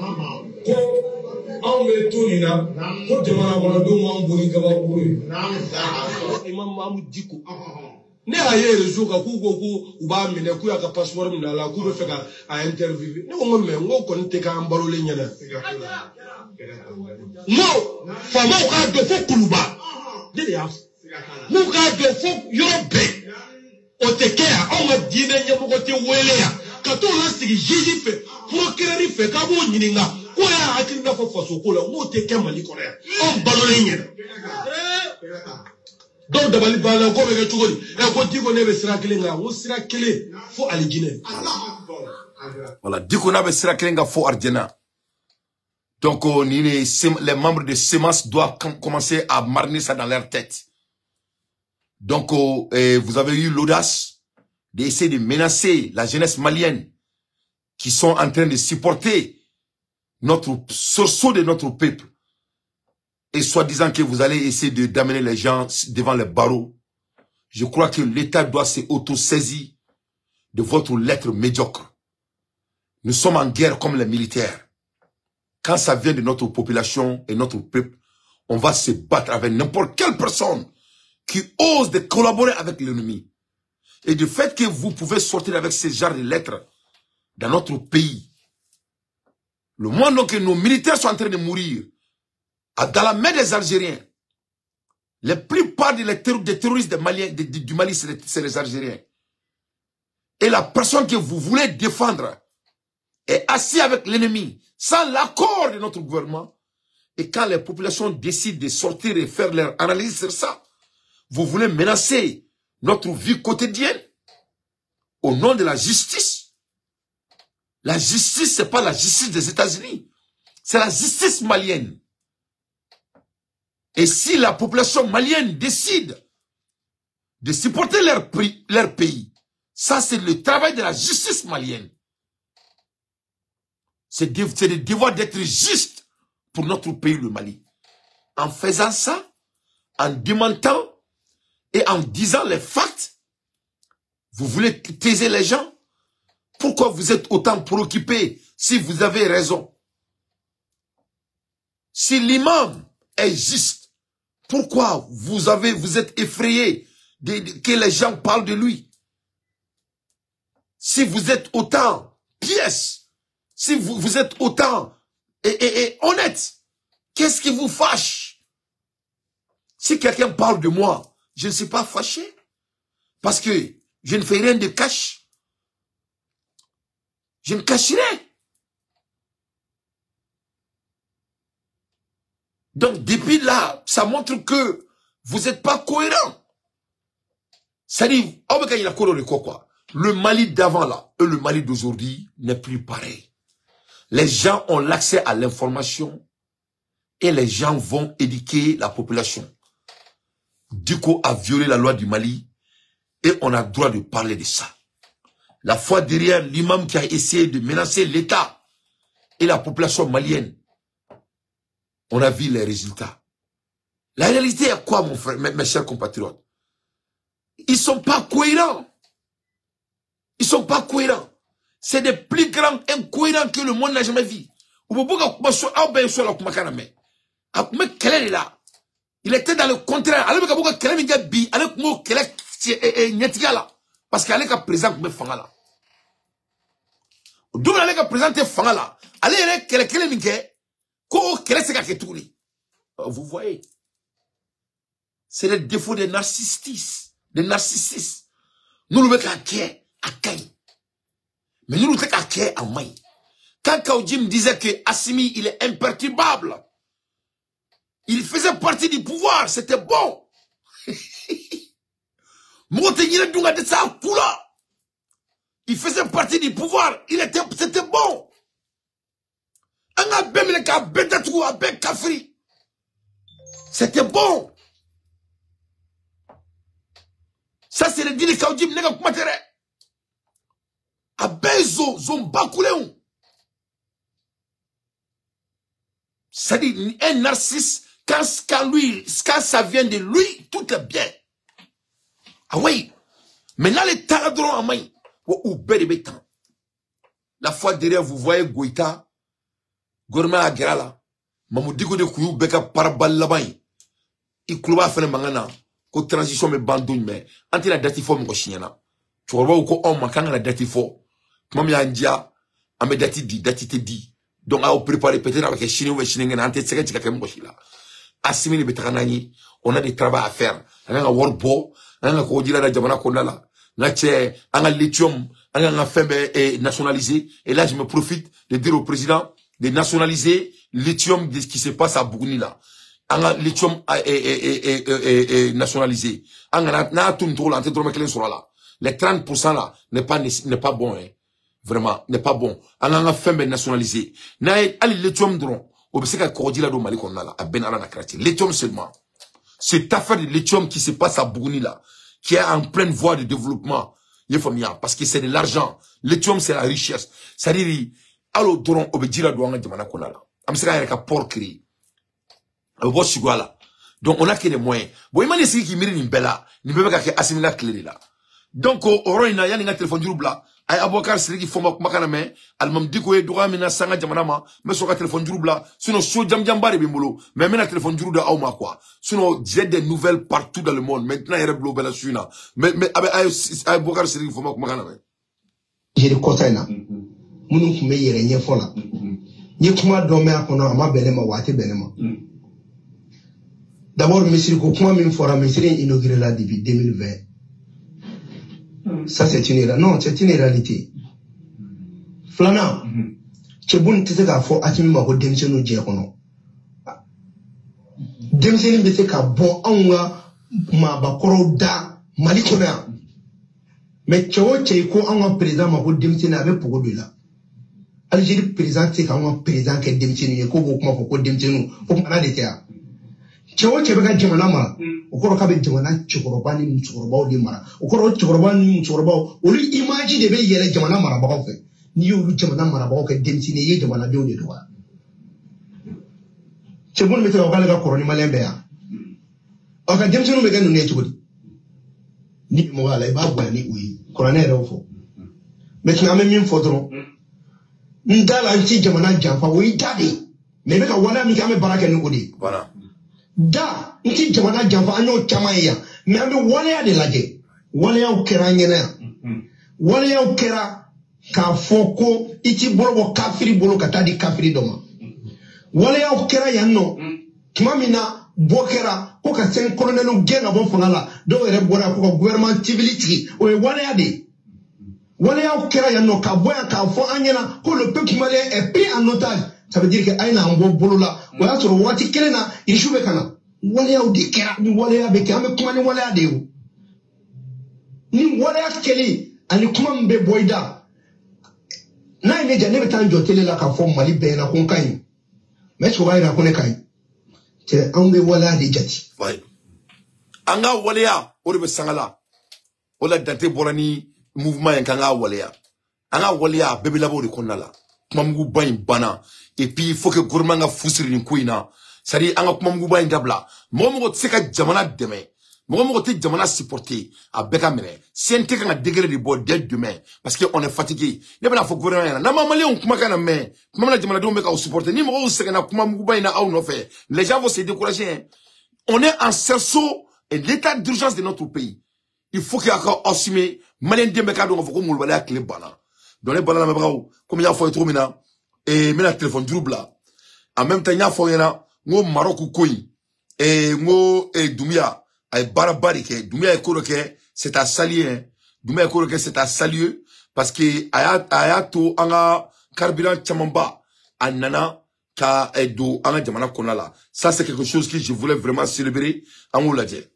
On met tout Nina, pour te demander mon bouli Kababoui. Imam Mahmoud Diko. Ne aye rezo ka ku go ku uba mine ku ya ka passeport mi la ku be fe ka a interview ne ngo me ngo ko nte ka mbalo le nyana mo fa mo ka do fo kuluba de ya mo ka do fo yobe o te ke a o ma dine nyamo ko te wele ya ka to la sigi jiji fe procureur fe ka bo nyininga ko ya akiri na fo faso ko la mo te ke mali ko ya o mbalo le nyana donc dabali bala ko be ke tugoni e ko diko ne be sira kelenga wo sira kele fo alijine voilà diko na be sira kelenga fo arjena. Donc les membres de Semence doivent commencer à marner ça dans leur tête. Donc vous avez eu l'audace d'essayer de menacer la jeunesse malienne qui sont en train de supporter notre sursaut de notre peuple. Et soi-disant que vous allez essayer d'amener les gens devant les barreaux. Je crois que l'État doit se auto-saisir de votre lettre médiocre. Nous sommes en guerre comme les militaires. Quand ça vient de notre population et notre peuple, on va se battre avec n'importe quelle personne qui ose de collaborer avec l'ennemi. Et du fait que vous pouvez sortir avec ce genre de lettres dans notre pays, le moment que nos militaires sont en train de mourir, dans la main des Algériens, La plupart des terroristes du Mali, c'est les Algériens. Et la personne que vous voulez défendre est assise avec l'ennemi, sans l'accord de notre gouvernement. Et quand les populations décident de sortir et faire leur analyse sur ça, vous voulez menacer notre vie quotidienne au nom de la justice. La justice, c'est pas la justice des États-Unis. C'est la justice malienne. Et si la population malienne décide de supporter leur pays, ça c'est le travail de la justice malienne. C'est le devoir d'être juste pour notre pays, le Mali. En faisant ça, en démentant et en disant les facts, vous voulez taiser les gens? Pourquoi vous êtes autant préoccupés si vous avez raison? Si l'imam est juste, pourquoi vous êtes effrayés que les gens parlent de lui? Si vous êtes autant pièce, si vous êtes autant honnête, qu'est-ce qui vous fâche? Si quelqu'un parle de moi, je ne suis pas fâché, parce que je ne fais rien de cache. Je ne cache rien. Donc depuis là, ça montre que vous n'êtes pas cohérent. C'est-à-dire, le Mali d'avant là et le Mali d'aujourd'hui n'est plus pareil. Les gens ont l'accès à l'information et les gens vont éduquer la population. Diko a violé la loi du Mali et on a le droit de parler de ça. La fois derrière l'imam qui a essayé de menacer l'État et la population malienne, on a vu les résultats. La réalité est quoi, mon frère, mes chers compatriotes? Ils sont pas cohérents. Ils sont pas cohérents. C'est des plus grands incohérents que le monde n'a jamais vu. Il était dans le contraire. Parce qu'elle est présente mais Fangala. D'où elle est présente Fangala. Elle est vous voyez. C'est le défaut des narcissistes. Des narcissistes. Nous le mettons à Ké, à Kaï. Mais nous le mettons à Ké, à Maï. Quand Kaoudjim disait que Assimi, il est imperturbable. Il faisait partie du pouvoir. C'était bon. Il faisait partie du pouvoir. C'était bon. C'était bon. Ça, c'est le dit de Kaoudjim. C'est-à-dire, un narcisse, quand ça vient de lui, tout est bien. Ah oui. Maintenant, les taradrons en main. La fois derrière, vous voyez Goïta, Gourmet à Gerala, Mamoudigo de Kouyou, Beka Parabalabay. Il clouba fait le mangana, qu'au transition me bandouille, mais, anti la datifo, mon chiena. Tu vois, ou qu'on manquant la datifo. Mami Andia, a me dati te dit. Donc, à préparer peut-être avec les Chinois, les Chinois, anti secret, qui a fait mon chila. Assimi les Betranani, on a des travaux à faire. On a un workbo, on a un kodila de Jamana Konala. Là, on a lithium, on a fait nationaliser. Et là, je me profite de dire au président de nationaliser lithium qui se passe à Bougouni là. On a lithium nationalisé. On a tout le là. Les 30% là n'est pas bon, hein. Vraiment, n'est pas bon. On a fait nationaliser. Na lithium drone. Au Besseka Kodila do Mali Konala, à Benara Nakrati. Lithium seulement. Cette affaire de lithium qui se passe à Bougouni là, qui est en pleine voie de développement, parce que c'est de l'argent. Lithium, c'est la richesse. C'est-à-dire, allo drone, obedira douanga de Manakonala. Amseka yaka porquerie. Donc, on a que des moyens. Bon, il m'a dit qu'il mérite une belle, ni même qu'à assimiler clé là. Donc, au Roina, il y a un téléphone du roubla. Ay Abouakar Siri qui font makaname, al mam diko e droit mena sanga jamanama, mais sur le téléphone du roubla, sinon so jamjambari bimbolo, mais maintenant le téléphone du roubla auma quoi. Sinon, j'ai des nouvelles partout dans le monde. Maintenant, il y a des blogs là suina. Mais, ay Abouakar Siri qui font makaname. J'ai des conseils là. Mounou kume yere nye fola. Nye kuma dome akono ama benema wate benema. D'abord, monsieur, comment même fera monsieur inauguré là depuis 2020. Ça, c'est une réalité. Non, c'est une réalité. Flana, c'est bon, tu sais qu'à fond, à tu m'as dit, démission nous dire qu'on démission nous dire qu'à bon, on a ma bakoro da malikona. Mais tu vois, tu es quoi, on a président, ma dit démission avec pour de là. Algérie président, c'est qu'on a président qui démission, il y a quoi pour démission, pour malade de terre. Chewo chebeka jamana mara okoro kabe jamana chokoroba ni mchokoroba o de mara okoro chokoroba ni mchokoroba olu image de be yele jamana mara ba fe ni olu jamana mara ba ke demsine ye jamana be o de doa chebon mete o kala ka koroni malembe ya o ka demsine be ganu ne chokodi ni mo wala ba bwa ni uyi korona re ofo maintenant même min fodron ndala nti jamana jamfa o itade me be ka wala mi ka me baraka ni odi voilà da nti jamana jamfa anyo chamaya me ambe wale ya de laje wale ya ukera ngena wale ya ukera ka foko iti bolo kafiri bolo katadi kafiri doma wale ya ukera yanno kimamina bokera ko ka sen colonel genga bon fangala do ere bora ko gouvernement civility o wale ya de wale ya ukera yanno ka boya ka fo anyena ko le peuple malien est pris en otage. Ça veut dire que aina ambo bolola wala to wati kelena irishube kana wale ya udekera ni wale ya beke ame kuma ni wale ya deu ni wale ya keli ani kuma mbe boyda na ine jane betan jotele la ka fo mali be na kon kan mais so bayra ko ne kai te ambe wale ya de jati ouais anga wale ya o de be sangala o la dante borani mouvement en kanga wale ya anga wale ya bebe labo de konnala kuma mgu bain bana et puis il faut que gouvernement nga fusiri ni kuina c'est-à-dire anga kuma mgu bain dabla mo tseka jamana demain mo te jamana supporter a beka mene sente nga degré de bo dès demain parce que on est fatigué ne bana faut gouvernement na mamali on kuma kana me kuma na jamana do meka supporter ni mo seka na kuma mgu bain na au no fait les gens vont se décourager hein. On est en cerceau et l'état d'urgence de notre pays il faut qu'il y ait encore assumé malien dembeka do faut ko mulbala ak le bana dans les balles comme il y a fait trop maintenant et mais la téléphone double en même temps il y a fait là ngo Maroc koi et ngo Doumbia ay barabari ke Doumbia ekoloke c'est à saluer Doumbia ekoloke c'est à saluer parce que ayato anga carburant chamamba anana ka edo anga jamana konala ça c'est quelque chose que je voulais vraiment célébrer en Ouladje.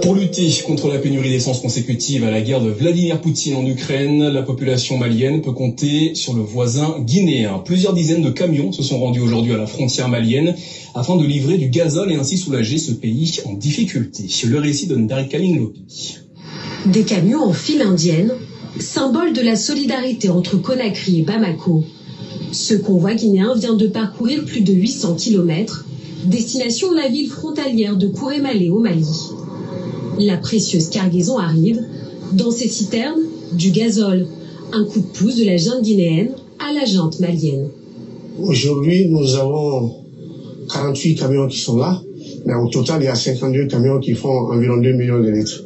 Pour lutter contre la pénurie d'essence consécutive à la guerre de Vladimir Poutine en Ukraine, la population malienne peut compter sur le voisin guinéen. Plusieurs dizaines de camions se sont rendus aujourd'hui à la frontière malienne afin de livrer du gazole et ainsi soulager ce pays en difficulté. Le récit de Ndarikaline Lopi. Des camions en file indienne, symbole de la solidarité entre Conakry et Bamako. Ce convoi guinéen vient de parcourir plus de 800 km, destination la ville frontalière de Kourémalé au Mali. La précieuse cargaison arrive. Dans ces citernes, du gazole. Un coup de pouce de la junte guinéenne à la junte malienne. Aujourd'hui, nous avons 48 camions qui sont là, mais au total, il y a 52 camions qui font environ 2 millions de litres.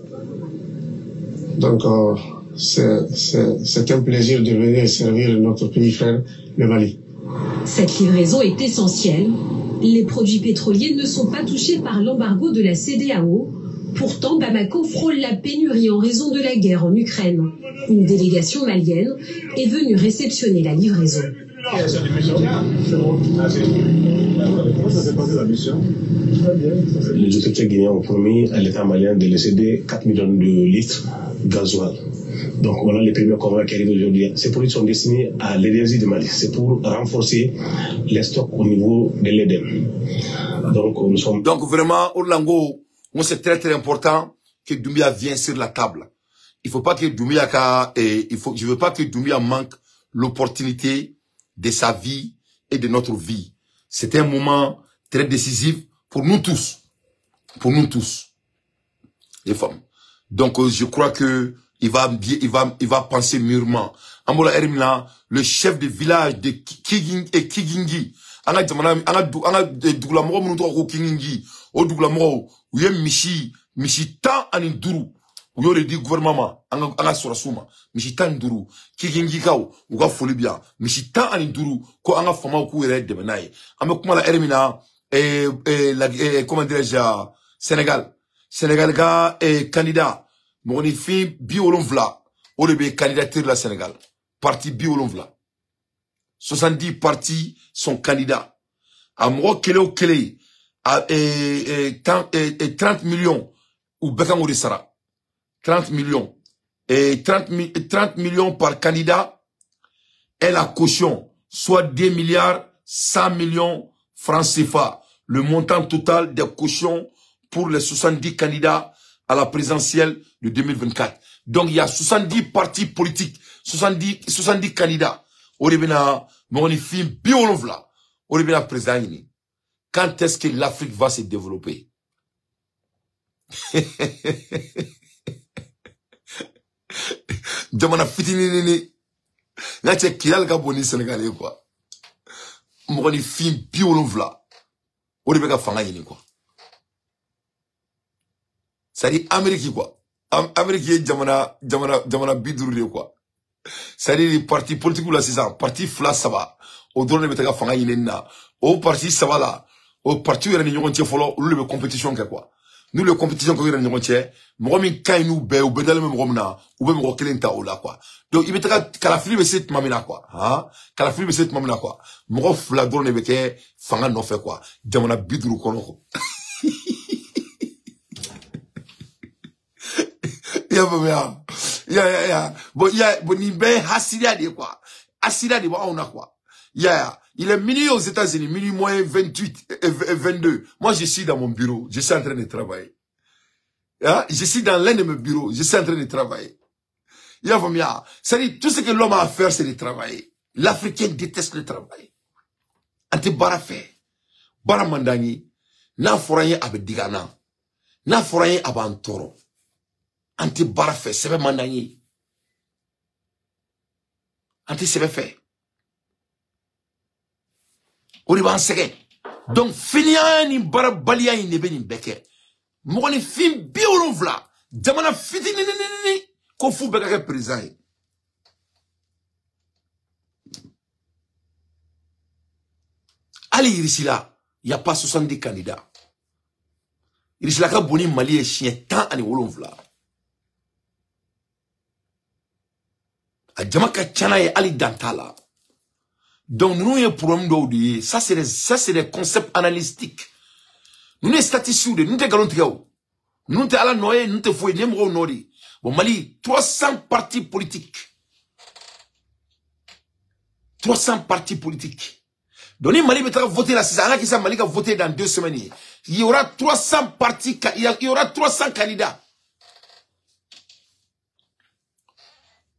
Donc, c'est un plaisir de venir servir notre pays frère, le Mali. Cette livraison est essentielle. Les produits pétroliers ne sont pas touchés par l'embargo de la CEDEAO. Pourtant, Bamako frôle la pénurie en raison de la guerre en Ukraine. Une délégation malienne est venue réceptionner la livraison. Les autorités guinéennes ont promis à l'État malien de laisser 4 millions de litres de gasoil. Donc voilà les premiers convois qui arrivent aujourd'hui. Ces produits sont destinés à l'énergie du Mali. C'est pour renforcer les stocks au niveau de l'EDEM. Donc vraiment, Orlango, c'est très très important que Doumbia vienne sur la table. Il faut pas que Doumbia je veux pas que Doumbia manque l'opportunité de sa vie et de notre vie. C'est un moment très décisif pour nous tous. Pour nous tous. Les femmes. Donc je crois que il va penser mûrement. Ambola Erimla, le chef de village de Kigingi, anga dugla mo mu to ko Kigingi, o dugla mo uye mishi tan ani duru. Uyo le di gouvernement anga sura suma, mishi tan duru, Kigingi kaw, uga foli bien, mishi tan ani duru ko anga fama ku ere de benay. Ame kuma la Erimina comment dirais-je, Sénégal. Sénégal ga candidat. Moni fin biolonvla. Au lieu candidature la Sénégal. Parti biolonvla. 70 partis sont candidats. À moi, kele, à 30 millions. Ou Bekango de Sara. 30 millions. Et 30 millions par candidat. Et la caution. Soit 2 milliards 100 millions francs CFA. Le montant total des cautions pour les 70 candidats à la présidentielle de 2024. Donc il y a 70 partis politiques, 70 candidats. Oribina, mon film biolonvla. Oribina président. Quand est-ce que l'Afrique va se développer? Jamana fitini Ngache kilal ka boni Sénégalais quoi. Mon film biolonvla. Oribina fanga yini quoi. C'est-à-dire Amérique quoi. Amérique jamana biduru quoi. C'est-à-dire les partis politiques là c'est ça, parti fla saba. Au drone betaka fanga yinena. Au parti saba là, au parti yera ni ñontie folo, le compétition quoi. Nous le compétition ko yera ni ñontie, mo min kaynu be ou bedal même romna, ou be mo kelenta o là quoi. Donc il betaka kala fili be set mamina quoi. Hein? Kala fili be set mamina quoi. Mo fla drone beke fanga no fait quoi. Jamana biduru kono. Bon, il ben hasida de quoi. Hasida de on a quoi. Il est minuit aux États-Unis, minuit moins 28, 22. Moi, je suis dans mon bureau, je suis en train de travailler. Je suis dans l'un de mes bureaux, je suis en train de travailler. C'est-à-dire, tout ce que l'homme a à faire, c'est de travailler. L'Africain déteste le travail. Ante bara fait. Bara mandani. Na foraye abe digana. Na foraye abe antoro. Ante bara fait, sebe mandani. Ante sebe fait. Oriba ansege. Donc, finia ni bara balia ni nebe ni beke. Mwani fin biolonvla. Jamana fiti ni. Ko fu beka ke président. Ali ici là, il n'y a pas 70 candidats. Ici là, quand boni Mali est chien, tant ani wolonvla. A jamaka tchana et Ali Dantala. Donc nous avons un problème d'aujourd'hui. Ça c'est des concepts analytiques. Nous sommes statistiques, nous sommes galons. Nous sommes à la noyer, nous sommes fouillés, nous sommes nori. Bon Mali, 300 partis politiques. 300 partis politiques. Donc Mali va voter là, c'est ça qui ça Mali va voter dans 2 semaines. Il y aura 300 partis, il y aura 300 candidats.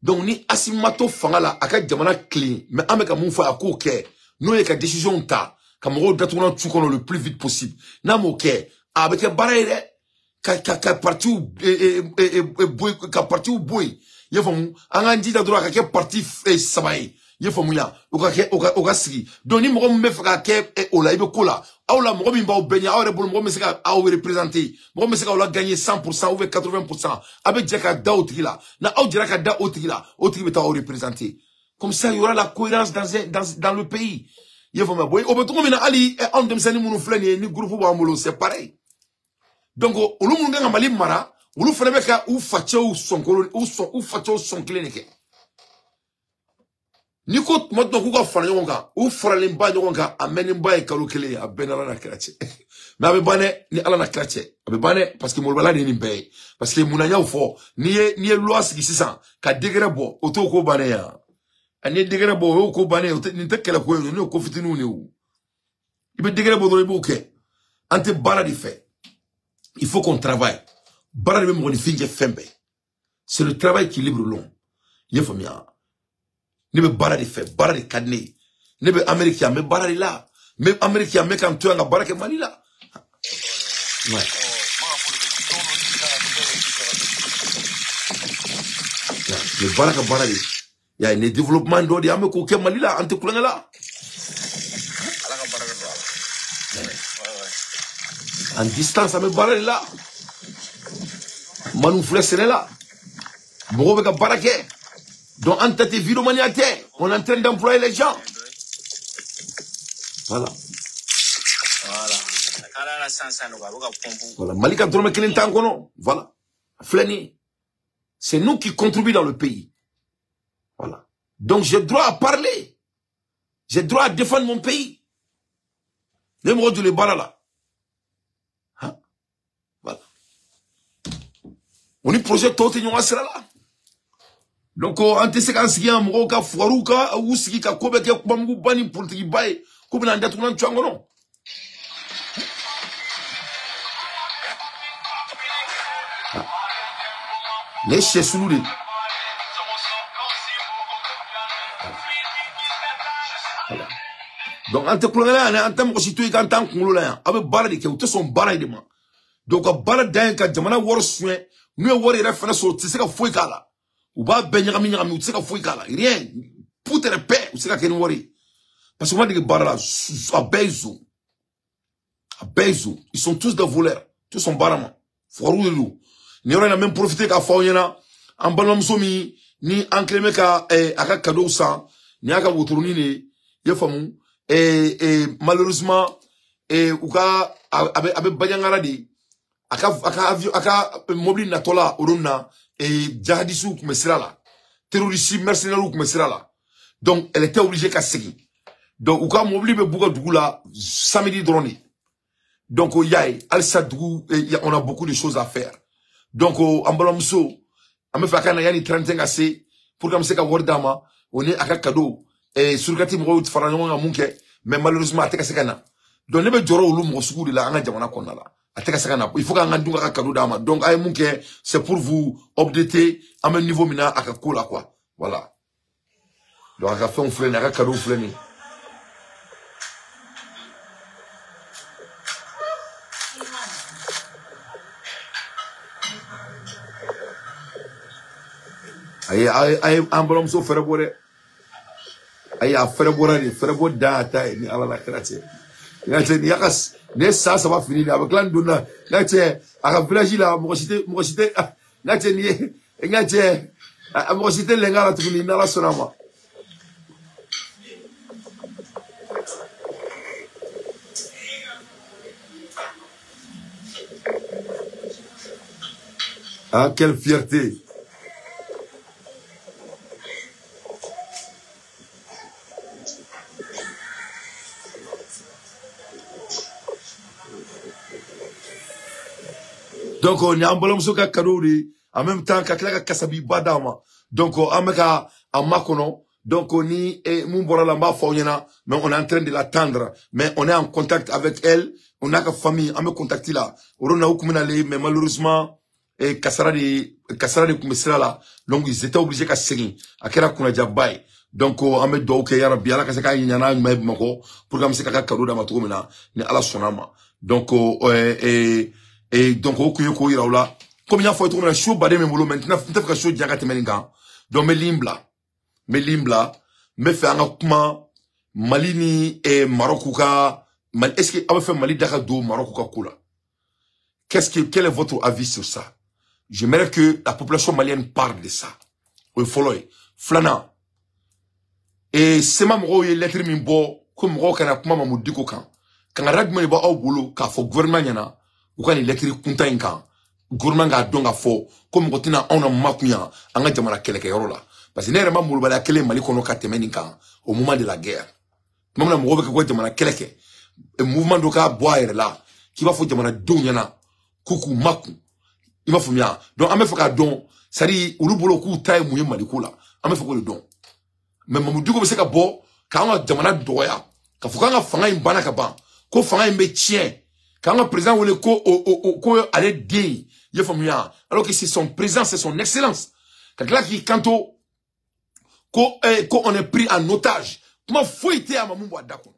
Donc ni asimato fangala aka jamana clean mais ameka mon fa ko ke no e ka décision ta ka mo datuna tsukono le plus vite possible na mo ke avec barere ka parti boy ka parti boy ye famu anga ndida droit ka ke parti sabai ye famu ya o ka sigi donc ni mo me fa ke o la ibe kola awla mo mi ba o benya awre bol mo me sika aw représenter mo me sika o la gagner 100% ou 80% avec jeka da otrila na aw jeka da otrila otri beta o représenter comme ça il y aura la cohérence dans le pays ye famu boy o beto mi na ali on dem sani munu flani ni groupe bo amolo c'est pareil donc o lu mun nga Mali mara o lu fere beka ou facho sonkolo ou facho sonkle neke Niko maintenant kuka fanayonga ou fralimba nyonga amenimba e kalokele a benala na krache mais abe bane ni ala na krache abe bane parce que molbala ni mbe parce que munanya fo ni loi sigi sisan ka degere bo oto ko bane ya ani degere bo ko bane ni tekela ko ni ko fitinu ni ou ibe degere bo do ibuke ante bara di fait il faut qu'on travaille bara de mo ni finge fembe c'est le travail qui libre l'homme yefamia ne be bara de fait bara de kadne ne be américain mais bara de là même américain mais quand tu as la bara que Mali là ouais le bara que bara de il y a un développement d'odi ame ko ke Mali là ante kulanga là en distance ame bara de là manu flexer là mo be ka bara ke. Donc, en tête vidéomaniaté, on est en train d'employer les gens. Voilà. Voilà, Malika Drome Kelintangono, voilà. Flani. C'est nous qui contribuons dans le pays. Voilà. Donc j'ai droit à parler. J'ai droit à défendre mon pays. Les mots de l'Ebarala. Hein? Voilà. On y projette tout et nous là. Donc on te sait qu'en ce qui est un mot ka foiruka ou ce qui ka kobe ke kubamgu bani politique baye kubina ndatu nan twangono. Les chessoulous. Donc, en te plongant en tant que citoyen, en tant que colonia, avec barre de qui, ou son barre de main. Donc, à barre d'un cas, jamana war soin, nous war et référence sur c'est que fouille kala. Ou ba benjami ou c'est que fouille kala. Rien. Pour te paix, ou c'est que nous worry. Parce que moi, des barres là, à Beizou. À Beizou. Ils sont tous des voleurs. Tous sont barama. Foirou de loup. Ni on a même profité qu'à Faoyena, en balom somi, ni en clémé qu'à cadeau sang, ni à Kabotourni, ni Yafamu, et malheureusement, Ouka, avec Bayangaradi, aka mobile natola, Oruna, et Djahadisou, comme là, terroriste, mercenaire, comme là. Donc, elle était obligée qu'à seguir. Donc, Ouka mobile, Bouga Dougula, samedi drone. Donc, Yaï, Al-Sadou, on a beaucoup de choses à faire. Donc, en balamso, on me fait un yani 30 ans assez, pour comme c'est qu'à Wardama, on est à cadeau, et sur le gâteau, on va faire un munke, mais malheureusement, à Tekasakana. Donc, les gens ou l'homme, au de la Anga Jamana Konala, à Tekasakana, il faut qu'on ait un cadeau d'ama. Donc, à munke, c'est pour vous updater à un niveau mina à Kakola, quoi. Voilà. Donc, à fait un flène, à cadeau flène. Aïe, un bonhomme sauf faire boire. Aïe, à faire boire, faire boire data, ni à la crête. Yakas, n'est ça va finir avec l'andona. Là, tiens, à la village, là, moi, cité, là, tiens, à moi, cité, les gars, là, tu n'as la sonama. Ah, quelle fierté. Donc, on a un bonhomme sur cadeau, en même temps, qu'à Kasabi Badama. Donc, on a un makono. Donc, on y est, Mumboralamba Fauniana, mais on est en train de l'attendre. Mais on est en contact avec elle. On a qu'à famille, on me contacte là. On a oukumenale, mais malheureusement, et Kassara de Koumessera là. Donc, ils étaient obligés qu'à seguir. À Kera Kounadjabay. Donc, on me doit que Yara Biala Kasaka Yana, mais Mako, pour que je cadeau dans ma tourmena, ni à la sonama. Donc, et donc, au Kuyoko Iraola, combien de fois il y a un show badé mes moulots maintenant, il y a un show diagat meninga. Donc, mes limbla, me fait un akuma, Malini et Marokouka, est-ce qu'il a fait Mali Dakado, Marokouka Kula? Quel est votre avis sur ça? J'aimerais que la population malienne parle de ça. Oui, follow. Flana. Et c'est ma moro y lettre mimbo, comme moro kana kuma mamudiko kan. Quand on règle ba au boulot, quand faut gouvernement yana, ou quand il lettre kunta inkan. Gouvernement ga donga fo, comme kotina on a makunya, anga jamana keleke yorola. Parce que n'est pas moulba la kele mali kono katemeninkan, au moment de la guerre. Même la moro ke kwa jamana keleke. Le mouvement doka boire là, qui va faut jamana donyana, kuku maku. Il m'a fait bien. Donc, on me fait un don. Ça dit, ou le boulot coup, taille, mouillé, malikoula. On me fait le don. Mais, mon dieu, c'est que bon, quand on a demandé doya, quand on a fait un banakaban, quand on a fait un métier, quand on a présent ou le ko, allait dire, il faut mieux. Alors que c'est son présent, c'est son excellence. Quand on est pris en otage, comment faut-il à Mamou Wadakon?